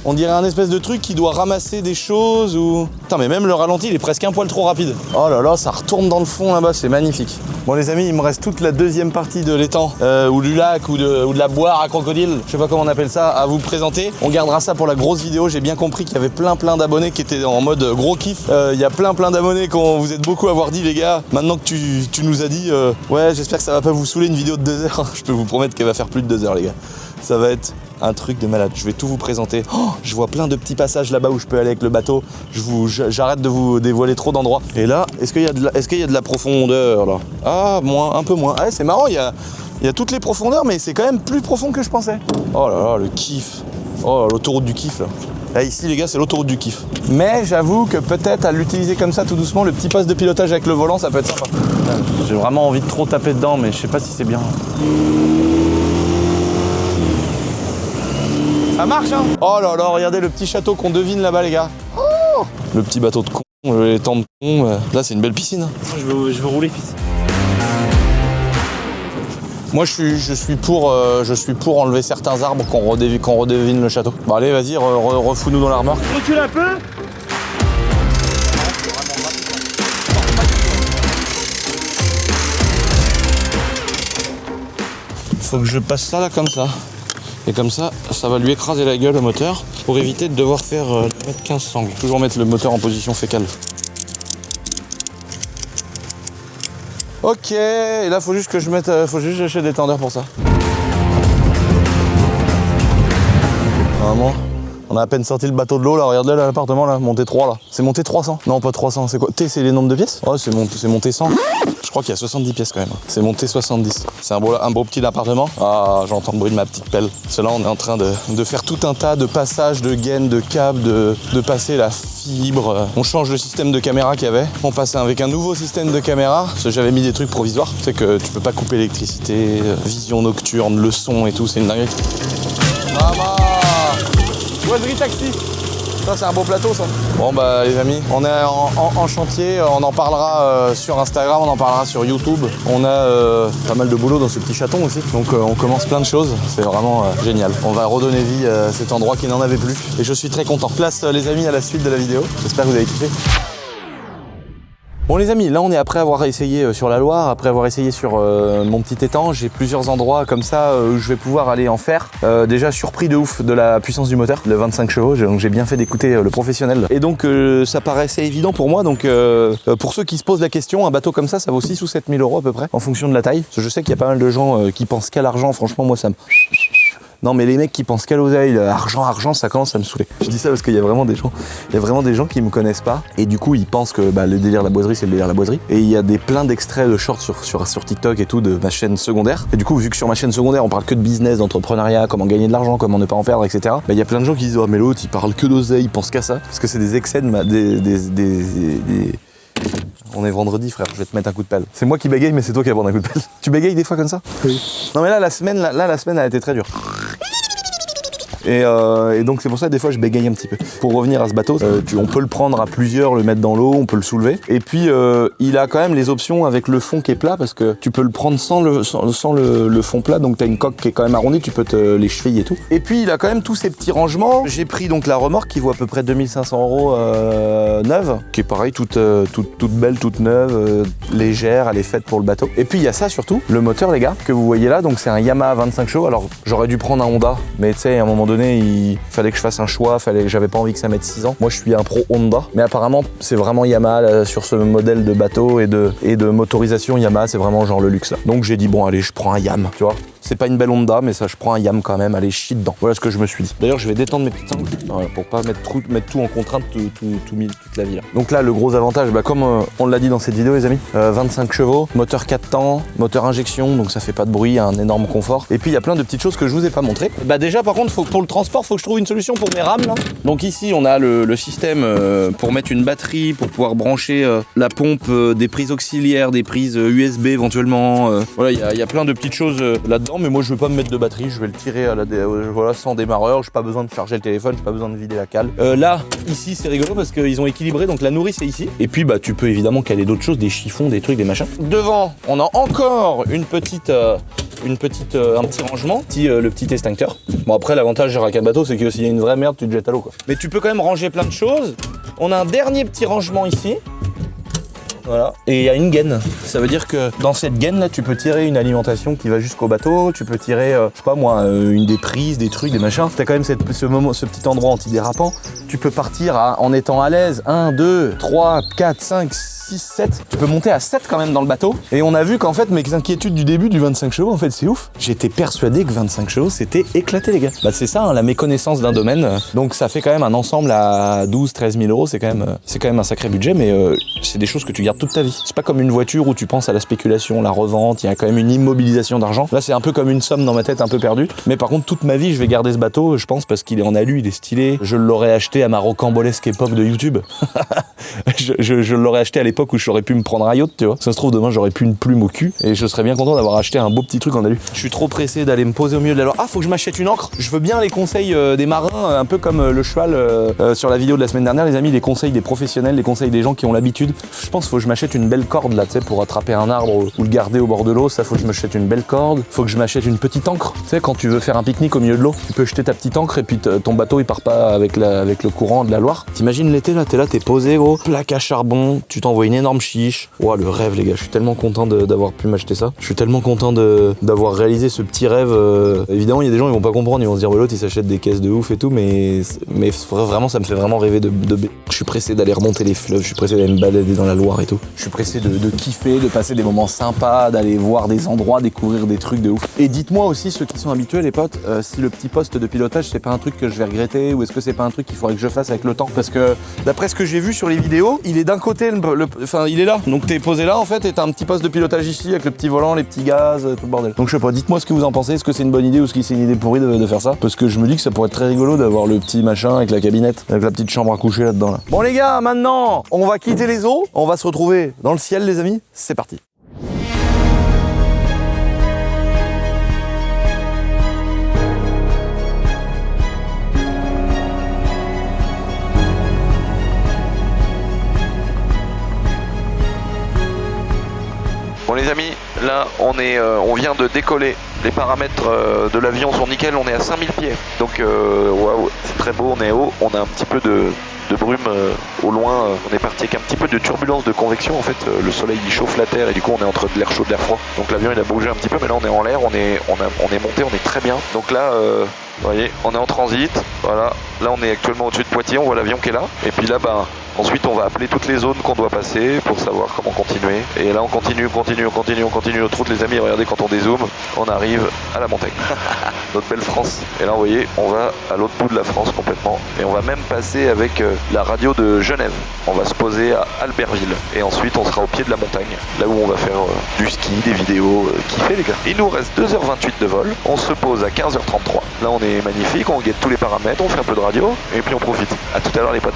On dirait un espèce de truc qui doit ramasser des choses ou... Putain mais même le ralenti il est presque un poil trop rapide. Oh là là, ça retourne dans le fond là-bas, c'est magnifique. Bon les amis, il me reste toute la deuxième partie de l'étang, ou du lac, ou de la boire à crocodile, je sais pas comment on appelle ça, à vous présenter. On gardera ça pour la grosse vidéo, j'ai bien compris qu'il y avait plein d'abonnés qui étaient en mode gros kiff. Il y a plein d'abonnés qu'on vous êtes beaucoup à avoir dit les gars. Maintenant que tu nous as dit, ouais j'espère que ça va pas vous saouler une vidéo de 2 heures. Je peux vous promettre qu'elle va faire plus de 2 heures les gars. Ça va être un truc de malade, je vais tout vous présenter. Oh, je vois plein de petits passages là-bas où je peux aller avec le bateau. J'arrête de vous dévoiler trop d'endroits. Et là, est-ce qu'il y a de la profondeur là? Ah, moins, un peu moins. Ah, c'est marrant, il y a toutes les profondeurs, mais c'est quand même plus profond que je pensais. Oh là là, le kiff. Oh, l'autoroute du kiff là. Là, ici les gars, c'est l'autoroute du kiff. Mais j'avoue que peut-être à l'utiliser comme ça tout doucement, le petit poste de pilotage avec le volant, ça peut être sympa. J'ai vraiment envie de trop taper dedans, mais je sais pas si c'est bien. Ça marche hein? Oh là là, regardez le petit château qu'on devine là-bas les gars. Oh, le petit bateau de con, les temps de con. Là c'est une belle piscine. Je veux rouler fils. Moi je suis pour enlever certains arbres qu'on redevine le château. Bon allez vas-y, refous-nous dans la remorque. Recule un peu. Faut que je passe ça là comme ça. Et comme ça, ça va lui écraser la gueule au moteur pour éviter de devoir faire mettre 15 sangles. Toujours mettre le moteur en position fécale. Ok, et là faut juste que je mette, faut juste que j'achète des tendeurs pour ça. Vraiment. On a à peine sorti le bateau de l'eau là, regardez là l'appartement là, monté 3 là. C'est monté 300. Non pas 300, c'est quoi? T c'est les nombres de pièces? Oh c'est monté 100. Je crois qu'il y a 70 pièces quand même. C'est monté 70. C'est un beau petit appartement. Ah j'entends le bruit de ma petite pelle. Parce que là on est en train de faire tout un tas de passages, de gaines, de câbles, de passer la fibre. On change le système de caméra qu'il y avait. On passe avec un nouveau système de caméra. Parce que j'avais mis des trucs provisoires. C'est que tu peux pas couper l'électricité, vision nocturne, le son et tout, c'est une dinguerie. Maman! Boiserie taxi. Ça c'est un beau plateau ça. Bon bah les amis, on est en chantier, on en parlera sur Instagram, on en parlera sur YouTube. On a pas mal de boulot dans ce petit château aussi. Donc on commence plein de choses, c'est vraiment génial. On va redonner vie à cet endroit qui n'en avait plus. Et je suis très content. Place les amis à la suite de la vidéo. J'espère que vous avez kiffé. Bon les amis, là on est après avoir essayé sur la Loire, après avoir essayé sur mon petit étang, j'ai plusieurs endroits comme ça où je vais pouvoir aller en faire. Déjà surpris de ouf de la puissance du moteur, le 25 chevaux, donc j'ai bien fait d'écouter le professionnel. Et donc ça paraissait évident pour moi, donc pour ceux qui se posent la question, un bateau comme ça vaut 6 ou 7 000 euros à peu près, en fonction de la taille. Parce que je sais qu'il y a pas mal de gens qui pensent qu'à l'argent, franchement moi ça me... Non mais les mecs qui pensent qu'à l'oseille, argent, ça commence à me saouler. Je dis ça parce qu'il y a vraiment des gens qui me connaissent pas et du coup ils pensent que le délire la boiserie c'est le délire la boiserie. Et il y a plein d'extraits de shorts sur TikTok et tout de ma chaîne secondaire. Et du coup vu que sur ma chaîne secondaire on parle que de business, d'entrepreneuriat, comment gagner de l'argent, comment ne pas en perdre, etc. Il y a plein de gens qui disent oh mais l'autre il parle que d'oseille, il pense qu'à ça. Parce que c'est des excès de On est vendredi frère, je vais te mettre un coup de pelle. C'est moi qui bégaye mais c'est toi qui vas prendre un coup de pelle. Tu bégayes des fois comme ça? Oui. Non mais là la semaine a été très dure. Et donc c'est pour ça que des fois je bégaye un petit peu. Pour revenir à ce bateau, on peut le prendre à plusieurs, le mettre dans l'eau, on peut le soulever. Et puis il a quand même les options avec le fond qui est plat parce que tu peux le prendre sans le fond plat, donc t'as une coque qui est quand même arrondie, tu peux les chevilles et tout. Et puis il a quand même tous ces petits rangements. J'ai pris donc la remorque qui vaut à peu près 2500 euros neuve, qui est pareil, toute belle, toute neuve, légère, elle est faite pour le bateau. Et puis il y a ça surtout, le moteur les gars, que vous voyez là, donc c'est un Yamaha 25 chevaux. Alors j'aurais dû prendre un Honda, mais tu sais à un moment donné il fallait que je fasse un choix, j'avais pas envie que ça mette 6 ans. Moi je suis un pro Honda, mais apparemment c'est vraiment Yamaha là, sur ce modèle de bateau et de motorisation Yamaha, c'est vraiment genre le luxe là. Donc j'ai dit bon allez je prends un Yam, tu vois. C'est pas une belle Honda, mais ça, je prends un Yam quand même, allez, chie dedans. Voilà ce que je me suis dit. D'ailleurs, je vais détendre mes petites angles voilà, pour pas mettre tout en contrainte toute la vie. Là. Donc là, le gros avantage, bah, comme on l'a dit dans cette vidéo, les amis, 25 chevaux, moteur 4 temps, moteur injection, donc ça fait pas de bruit, un énorme confort. Et puis il y a plein de petites choses que je vous ai pas montrées. Bah déjà, par contre, pour le transport, faut que je trouve une solution pour mes rames là. Donc ici, on a le système pour mettre une batterie, pour pouvoir brancher la pompe, des prises auxiliaires, des prises USB éventuellement. Voilà, il y a plein de petites choses là-dedans, mais moi je vais pas me mettre de batterie, je vais le tirer à voilà, sans démarreur, j'ai pas besoin de charger le téléphone, j'ai pas besoin de vider la cale. Là, ici c'est rigolo parce qu'ils ont équilibré, donc la nourrice est ici. Et puis bah tu peux évidemment caler d'autres choses, des chiffons, des trucs, des machins. Devant, on a encore un petit rangement, le petit extincteur. Bon après l'avantage avec un bateau c'est que s'il y a une vraie merde tu te jettes à l'eau quoi. Mais tu peux quand même ranger plein de choses. On a un dernier petit rangement ici. Voilà. Et il y a une gaine. Ça veut dire que dans cette gaine là, tu peux tirer une alimentation qui va jusqu'au bateau, tu peux tirer, je sais pas moi, une des prises, des trucs, des machins. T'as quand même ce petit endroit antidérapant. Tu peux partir en étant à l'aise. 1, 2, 3, 4, 5, 6, 7. Tu peux monter à 7 quand même dans le bateau. Et on a vu qu'en fait, mes inquiétudes du début du 25 chevaux, en fait, c'est ouf. J'étais persuadé que 25 chevaux, c'était éclaté, les gars. Bah, c'est ça, hein, la méconnaissance d'un domaine. Donc, ça fait quand même un ensemble à 12, 13 000 euros. C'est quand même un sacré budget, mais c'est des choses que tu gardes toute ta vie. C'est pas comme une voiture où tu penses à la spéculation, la revente. Il y a quand même une immobilisation d'argent. Là, c'est un peu comme une somme dans ma tête, un peu perdue. Mais par contre, toute ma vie, je vais garder ce bateau, je pense, parce qu'il est en alu, il est stylé. Je l'aurais acheté à ma rocambolesque époque de YouTube. je l'aurais acheté à l'époque où j'aurais pu me prendre un yacht, tu vois. Ça se trouve, demain, j'aurais pu une plume au cul et je serais bien content d'avoir acheté un beau petit truc en alu. Je suis trop pressé d'aller me poser au milieu de la Loire. Ah, faut que je m'achète une ancre. Je veux bien les conseils des marins, un peu comme le cheval sur la vidéo de la semaine dernière, les amis, les conseils des professionnels, les conseils des gens qui ont l'habitude. Je pense qu'il faut que je m'achète une belle corde là, tu sais, pour attraper un arbre ou le garder au bord de l'eau. Ça, faut que je m'achète une belle corde. Faut que je m'achète une petite ancre. Tu sais, quand tu veux faire un pique-nique au milieu de l'eau, tu peux jeter ta petite ancre et puis ton bateau il part pas avec le courant de la Loire. T'imagines l'été là, t'es posé gros, plaque à charbon, tu t'envoies une énorme chiche. Ouah, le rêve les gars, je suis tellement content d'avoir pu m'acheter ça. Je suis tellement content d'avoir réalisé ce petit rêve. Évidemment, il y a des gens ils vont pas comprendre, ils vont se dire ouais, l'autre il s'achète des caisses de ouf et tout, mais vraiment ça me fait vraiment rêver je suis pressé d'aller remonter les fleuves, je suis pressé d'aller me balader dans la Loire et tout. Je suis pressé de kiffer, de passer des moments sympas, d'aller voir des endroits, découvrir des trucs de ouf. Et dites-moi aussi ceux qui sont habitués les potes, si le petit poste de pilotage c'est pas un truc que je vais regretter ou est-ce que c'est pas un truc qu'il faudrait que je fasse avec le temps, parce que d'après ce que j'ai vu sur les vidéos, il est d'un côté, enfin il est là, donc t'es posé là en fait et t'as un petit poste de pilotage ici avec le petit volant, les petits gaz, tout le bordel. Donc je sais pas, dites-moi ce que vous en pensez, est-ce que c'est une bonne idée ou est-ce que c'est une idée pourrie de faire ça, parce que je me dis que ça pourrait être très rigolo d'avoir le petit machin avec la cabinette, avec la petite chambre à coucher là-dedans là. Bon les gars, maintenant on va quitter les eaux, on va se retrouver dans le ciel les amis, c'est parti. Bon les amis, là on vient de décoller, les paramètres de l'avion sont nickel, on est à 5000 pieds, donc waouh, c'est très beau, on est haut, on a un petit peu de brume au loin, on est parti avec un petit peu de turbulence de convection en fait, le soleil il chauffe la terre et du coup on est entre de l'air chaud et de l'air froid, donc l'avion il a bougé un petit peu mais là on est en l'air, on est monté, on est très bien, donc là vous voyez, on est en transit, voilà, là on est actuellement au-dessus de Poitiers, on voit l'avion qui est là, et puis là ensuite on va appeler toutes les zones qu'on doit passer pour savoir comment continuer, et là on continue notre route les amis, regardez quand on dézoome, on arrive à la montagne, notre belle France, et là vous voyez, on va à l'autre bout de la France complètement, et on va même passer avec la radio de Genève, on va se poser à Albertville, et ensuite on sera au pied de la montagne, là où on va faire du ski, des vidéos, kiffer les gars. Il nous reste 2h28 de vol, on se pose à 15h33, là on est magnifique, on guette tous les paramètres, on fait un peu de radio, et puis on profite. À tout à l'heure les potes.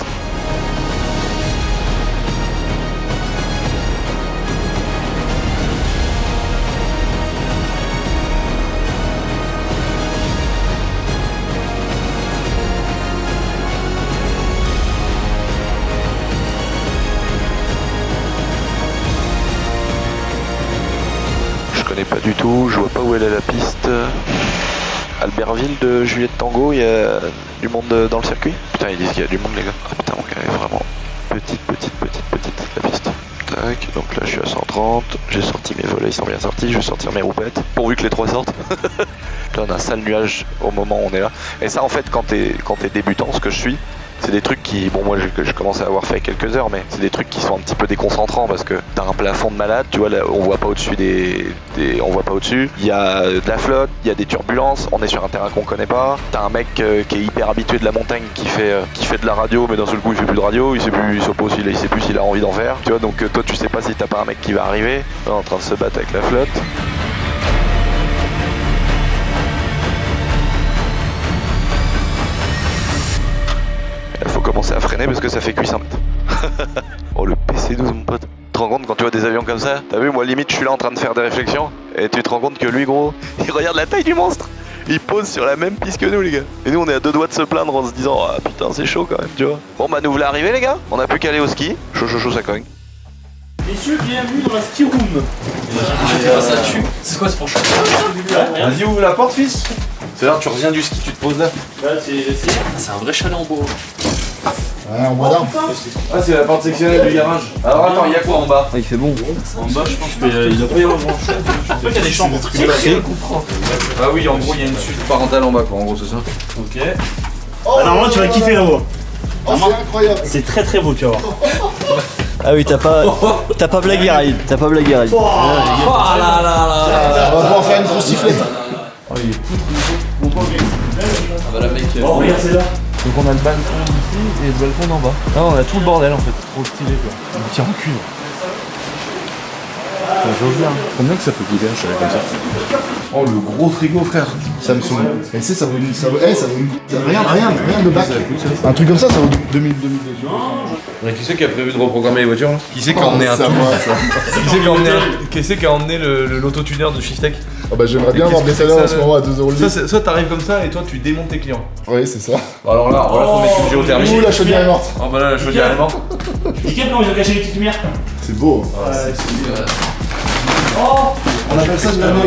Je connais pas du tout, je vois pas où elle est la piste. Albertville de Juliette Tango, il y a du monde dans le circuit. Putain, ils disent qu'il y a du monde les gars. Ah putain, mon gars est vraiment petite la piste. Tac, donc là je suis à 130, j'ai sorti mes volets, ils sont bien sortis, je vais sortir mes roupettes, pourvu que les trois sortent. Là on a un sale nuage au moment où on est là. Et ça en fait quand t'es débutant, ce que je suis, C'est des trucs qui, bon moi je commence à avoir fait quelques heures, mais c'est des trucs qui sont un petit peu déconcentrants parce que t'as un plafond de malade, tu vois, là, on voit pas au-dessus on voit pas au-dessus. Il y a de la flotte, il y a des turbulences, on est sur un terrain qu'on connaît pas. T'as un mec qui est hyper habitué de la montagne qui fait de la radio, mais d'un seul coup il fait plus de radio, il sait plus s'il a envie d'en faire. Tu vois, donc toi tu sais pas si t'as pas un mec qui va arriver, en train de se battre avec la flotte. Il faut commencer à freiner parce que ça fait cuisse en fait. Oh le PC12 mon pote. Tu te rends compte quand tu vois des avions comme ça? T'as vu, moi limite je suis là en train de faire des réflexions et tu te rends compte que lui gros, il regarde la taille du monstre. Il pose sur la même piste que nous les gars. Et nous on est à deux doigts de se plaindre en se disant ah putain c'est chaud quand même tu vois. Bon bah nous voilà arrivés les gars, on a plus qu'à aller au ski. Chaud ça cogne. Messieurs, bienvenue dans la ski room. Ça tue. C'est quoi ce penchant? Vas-y, ouvre la porte, fils. C'est là, tu reviens du ski, tu te poses là. C'est un vrai chalet en bois. Ouais, en bois d'arbre. Ah, c'est la porte sectionnelle du garage. Alors attends, il y a quoi en bas? Il fait bon. En bas, je pense qu'il doit pas y avoir grand chose. Je crois qu'il y a des chambres. Ah oui, en gros, il y a une suite parentale en bas, quoi. En gros, c'est ça. Ok. Ah, normalement, tu vas kiffer là-haut. Oh, c'est incroyable. C'est très très beau, tu vas voir. Ah oui, t'as pas blagué Raïd, On va pouvoir faire une grosse sifflette. Oh, regarde, c'est là. Donc on a le balcon ici et le balcon d'en bas. Ah, on a tout le bordel en fait. Trop stylé quoi. Un petit recul. Combien que ça peut coûter un chalet comme ça? Oh, le gros frigo, frère. Samsung. Et c'est ça vaut une. Rien de bac. Un truc comme ça vaut 2000. Mais qui c'est qui a prévu de reprogrammer les voitures là? Qui c'est qui a emmené un ça, tout? moi, ça. Qui c'est qui a emmené l'autotuneur de Shiftech? Ah bah j'aimerais bien avoir des salaires en ce moment à 2€ le litre. Soit t'arrives comme ça et toi tu démontes tes clients. Oui, c'est ça. Bon, alors là, faut mettre une géothermie. Ouh, la chaudière est morte. Oh bah là, la chaudière est morte. Nickel, comment ils ont caché les petites lumières? C'est beau. On appelle ça de la maison.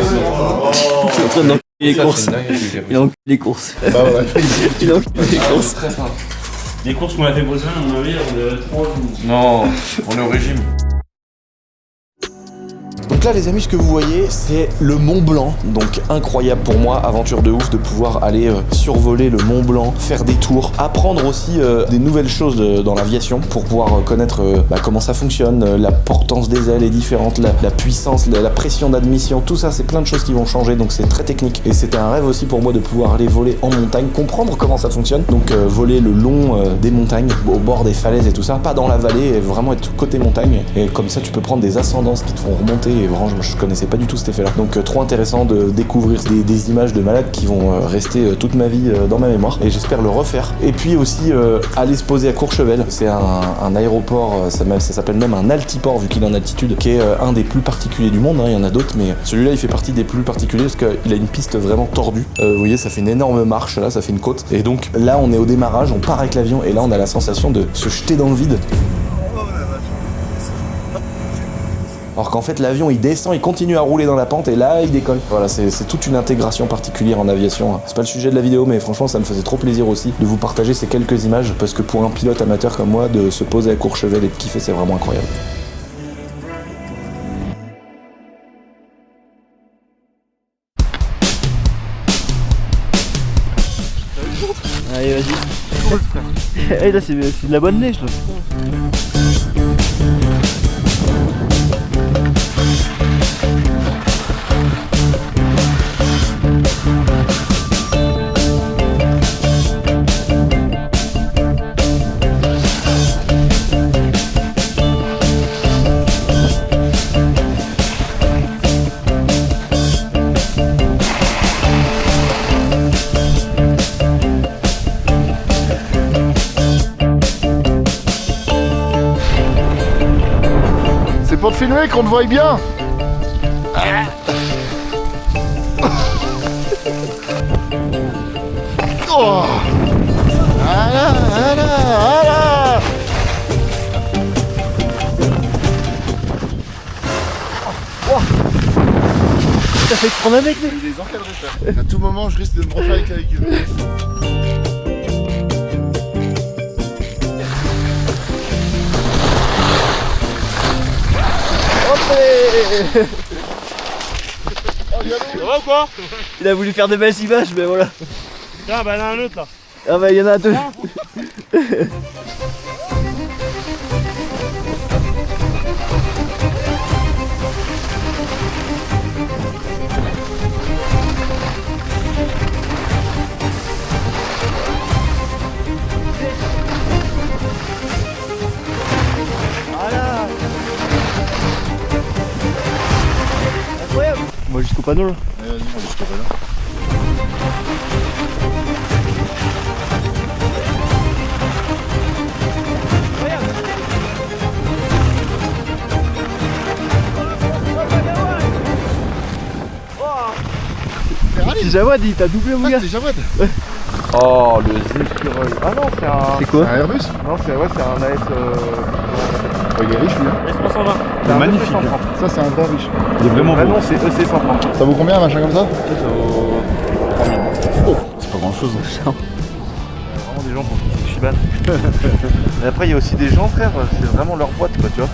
Il est en train d'enculer les courses. Il a enculé les courses. Bah voilà. Il a enculé les courses. Les courses qu'on a fait pour le semaine, on avait 3 jours. Non, on est au régime. Donc là les amis, ce que vous voyez c'est le Mont Blanc, donc incroyable pour moi, aventure de ouf de pouvoir aller survoler le Mont Blanc, faire des tours, apprendre aussi des nouvelles choses dans l'aviation pour pouvoir connaître comment ça fonctionne, la portance des ailes est différente, la puissance, la pression d'admission, tout ça c'est plein de choses qui vont changer, donc c'est très technique et c'était un rêve aussi pour moi de pouvoir aller voler en montagne, comprendre comment ça fonctionne, donc voler le long des montagnes, au bord des falaises et tout ça, pas dans la vallée, et vraiment être côté montagne et comme ça tu peux prendre des ascendances qui te font remonter. Et vraiment, je connaissais pas du tout cet effet-là. Donc trop intéressant de découvrir des images de malades qui vont rester toute ma vie dans ma mémoire. Et j'espère le refaire. Et puis aussi aller se poser à Courchevel. C'est un aéroport, ça s'appelle même un altiport vu qu'il est en altitude, qui est un des plus particuliers du monde. Hein. Il y en a d'autres, mais celui-là il fait partie des plus particuliers parce qu'il a une piste vraiment tordue. Vous voyez, ça fait une énorme marche là, ça fait une côte. Et donc là on est au démarrage, on part avec l'avion et là on a la sensation de se jeter dans le vide. Alors qu'en fait l'avion il descend, il continue à rouler dans la pente et là il décolle. Voilà, c'est toute une intégration particulière en aviation. C'est pas le sujet de la vidéo mais franchement ça me faisait trop plaisir aussi de vous partager ces quelques images parce que pour un pilote amateur comme moi, de se poser à Courchevel et de kiffer c'est vraiment incroyable. Allez, vas-y. Eh, là, c'est de la bonne neige, là. Pour te filmer qu'on te voie bien. Oh. Voilà. Oh. T'as fait prendre avec nous. Des encadrés. À tout moment, je risque de me refaire avec eux. Ça va ou quoi? Il a voulu faire de belles images, mais voilà. Tiens, bah il y en a un autre là. Ah bah il y en a deux. Moi jusqu'au panneau là. C'est Jawad, il t'a doublé mon gars. C'est Jawad. Oh, le Zephyr. Ah non, c'est un. C'est quoi? Un Airbus? Non, c'est un AS. Il est riche lui. Hein. S320. C'est un magnifique. EC130. Ça c'est un vrai riche. Il est vraiment beau. Non, c'est EC130. Ça vaut combien un machin comme ça? C'est pas grand chose. Vraiment des gens pour qui c'est Shiban. Mais après, il y a aussi des gens, frère, c'est vraiment leur boîte, quoi, tu vois.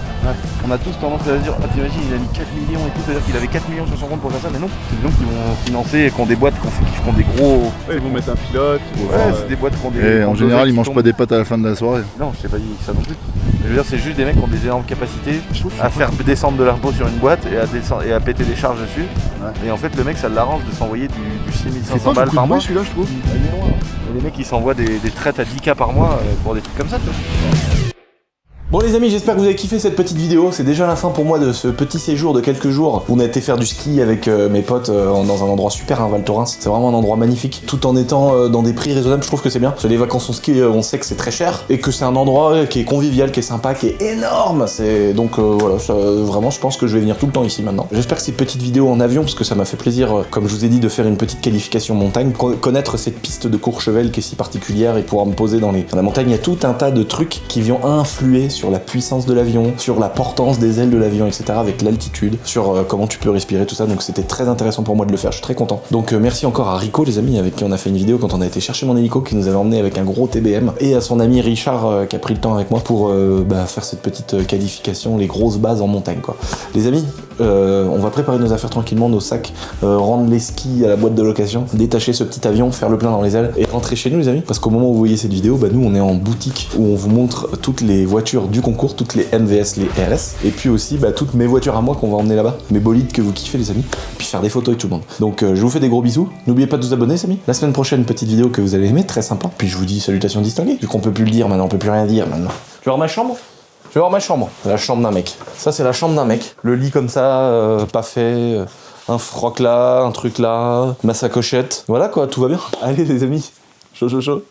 On a tous tendance à dire, ah, t'imagines, il a mis 4 millions et tout, c'est-à-dire qu'il avait 4 millions sur son compte pour faire ça, mais non, c'est des gens qui vont financer et qui ont des boîtes qui font des gros. Ouais, ils vont mettre un pilote. Ouais, c'est des boîtes qui ont des. Et en qui ont général, dosé, ils qui mangent tombent. pas des pâtes à la fin de la soirée. Non, je t'ai pas dit ça non plus. Mais je veux dire, c'est juste des mecs qui ont des énormes capacités à faire descendre de l'impôt sur une boîte et à péter des charges dessus. Ouais. Et en fait, le mec, ça l'arrange de s'envoyer du C'est 6500 pas balles beaucoup par de mois. bruit celui-là, je trouve. Et les mecs, ils s'envoient des traites à 10K par mois pour des trucs comme ça, tu vois. Bon les amis, j'espère que vous avez kiffé cette petite vidéo. C'est déjà la fin pour moi de ce petit séjour de quelques jours où on a été faire du ski avec mes potes dans un endroit super, hein, Val Thorens. C'est vraiment un endroit magnifique, tout en étant dans des prix raisonnables. Je trouve que c'est bien. Parce que les vacances en ski, on sait que c'est très cher et que c'est un endroit qui est convivial, qui est sympa, qui est énorme. C'est donc voilà, vraiment, je pense que je vais venir tout le temps ici maintenant. J'espère que ces petites vidéos en avion, parce que ça m'a fait plaisir, comme je vous ai dit, de faire une petite qualification montagne, connaître cette piste de Courchevel qui est si particulière et pouvoir me poser dans la montagne. Il y a tout un tas de trucs qui vont influer sur la puissance de l'avion, sur la portance des ailes de l'avion, etc. avec l'altitude, sur comment tu peux respirer, tout ça. Donc c'était très intéressant pour moi de le faire, je suis très content. Donc merci encore à Rico, les amis, avec qui on a fait une vidéo quand on a été chercher mon hélico, qui nous avait emmené avec un gros TBM, et à son ami Richard qui a pris le temps avec moi pour faire cette petite qualification, les grosses bases en montagne, quoi. Les amis, on va préparer nos affaires tranquillement, nos sacs, rendre les skis à la boîte de location, détacher ce petit avion, faire le plein dans les ailes et rentrer chez nous, les amis, parce qu'au moment où vous voyez cette vidéo, nous on est en boutique où on vous montre toutes les voitures du concours, toutes les MVS, les RS, et puis aussi toutes mes voitures à moi qu'on va emmener là-bas, mes bolides que vous kiffez, les amis, puis faire des photos avec tout le monde. Donc je vous fais des gros bisous, n'oubliez pas de vous abonner, les amis. La semaine prochaine, petite vidéo que vous allez aimer, très sympa, puis je vous dis salutations distinguées, vu qu'on peut plus le dire maintenant, on peut plus rien dire maintenant. Tu vas voir ma chambre? Je vais voir ma chambre. La chambre d'un mec. Ça, c'est la chambre d'un mec. Le lit comme ça, pas fait. Un froc là, un truc là. Ma sacochette. Voilà quoi, tout va bien. Allez les amis. Chaud, chaud, chaud.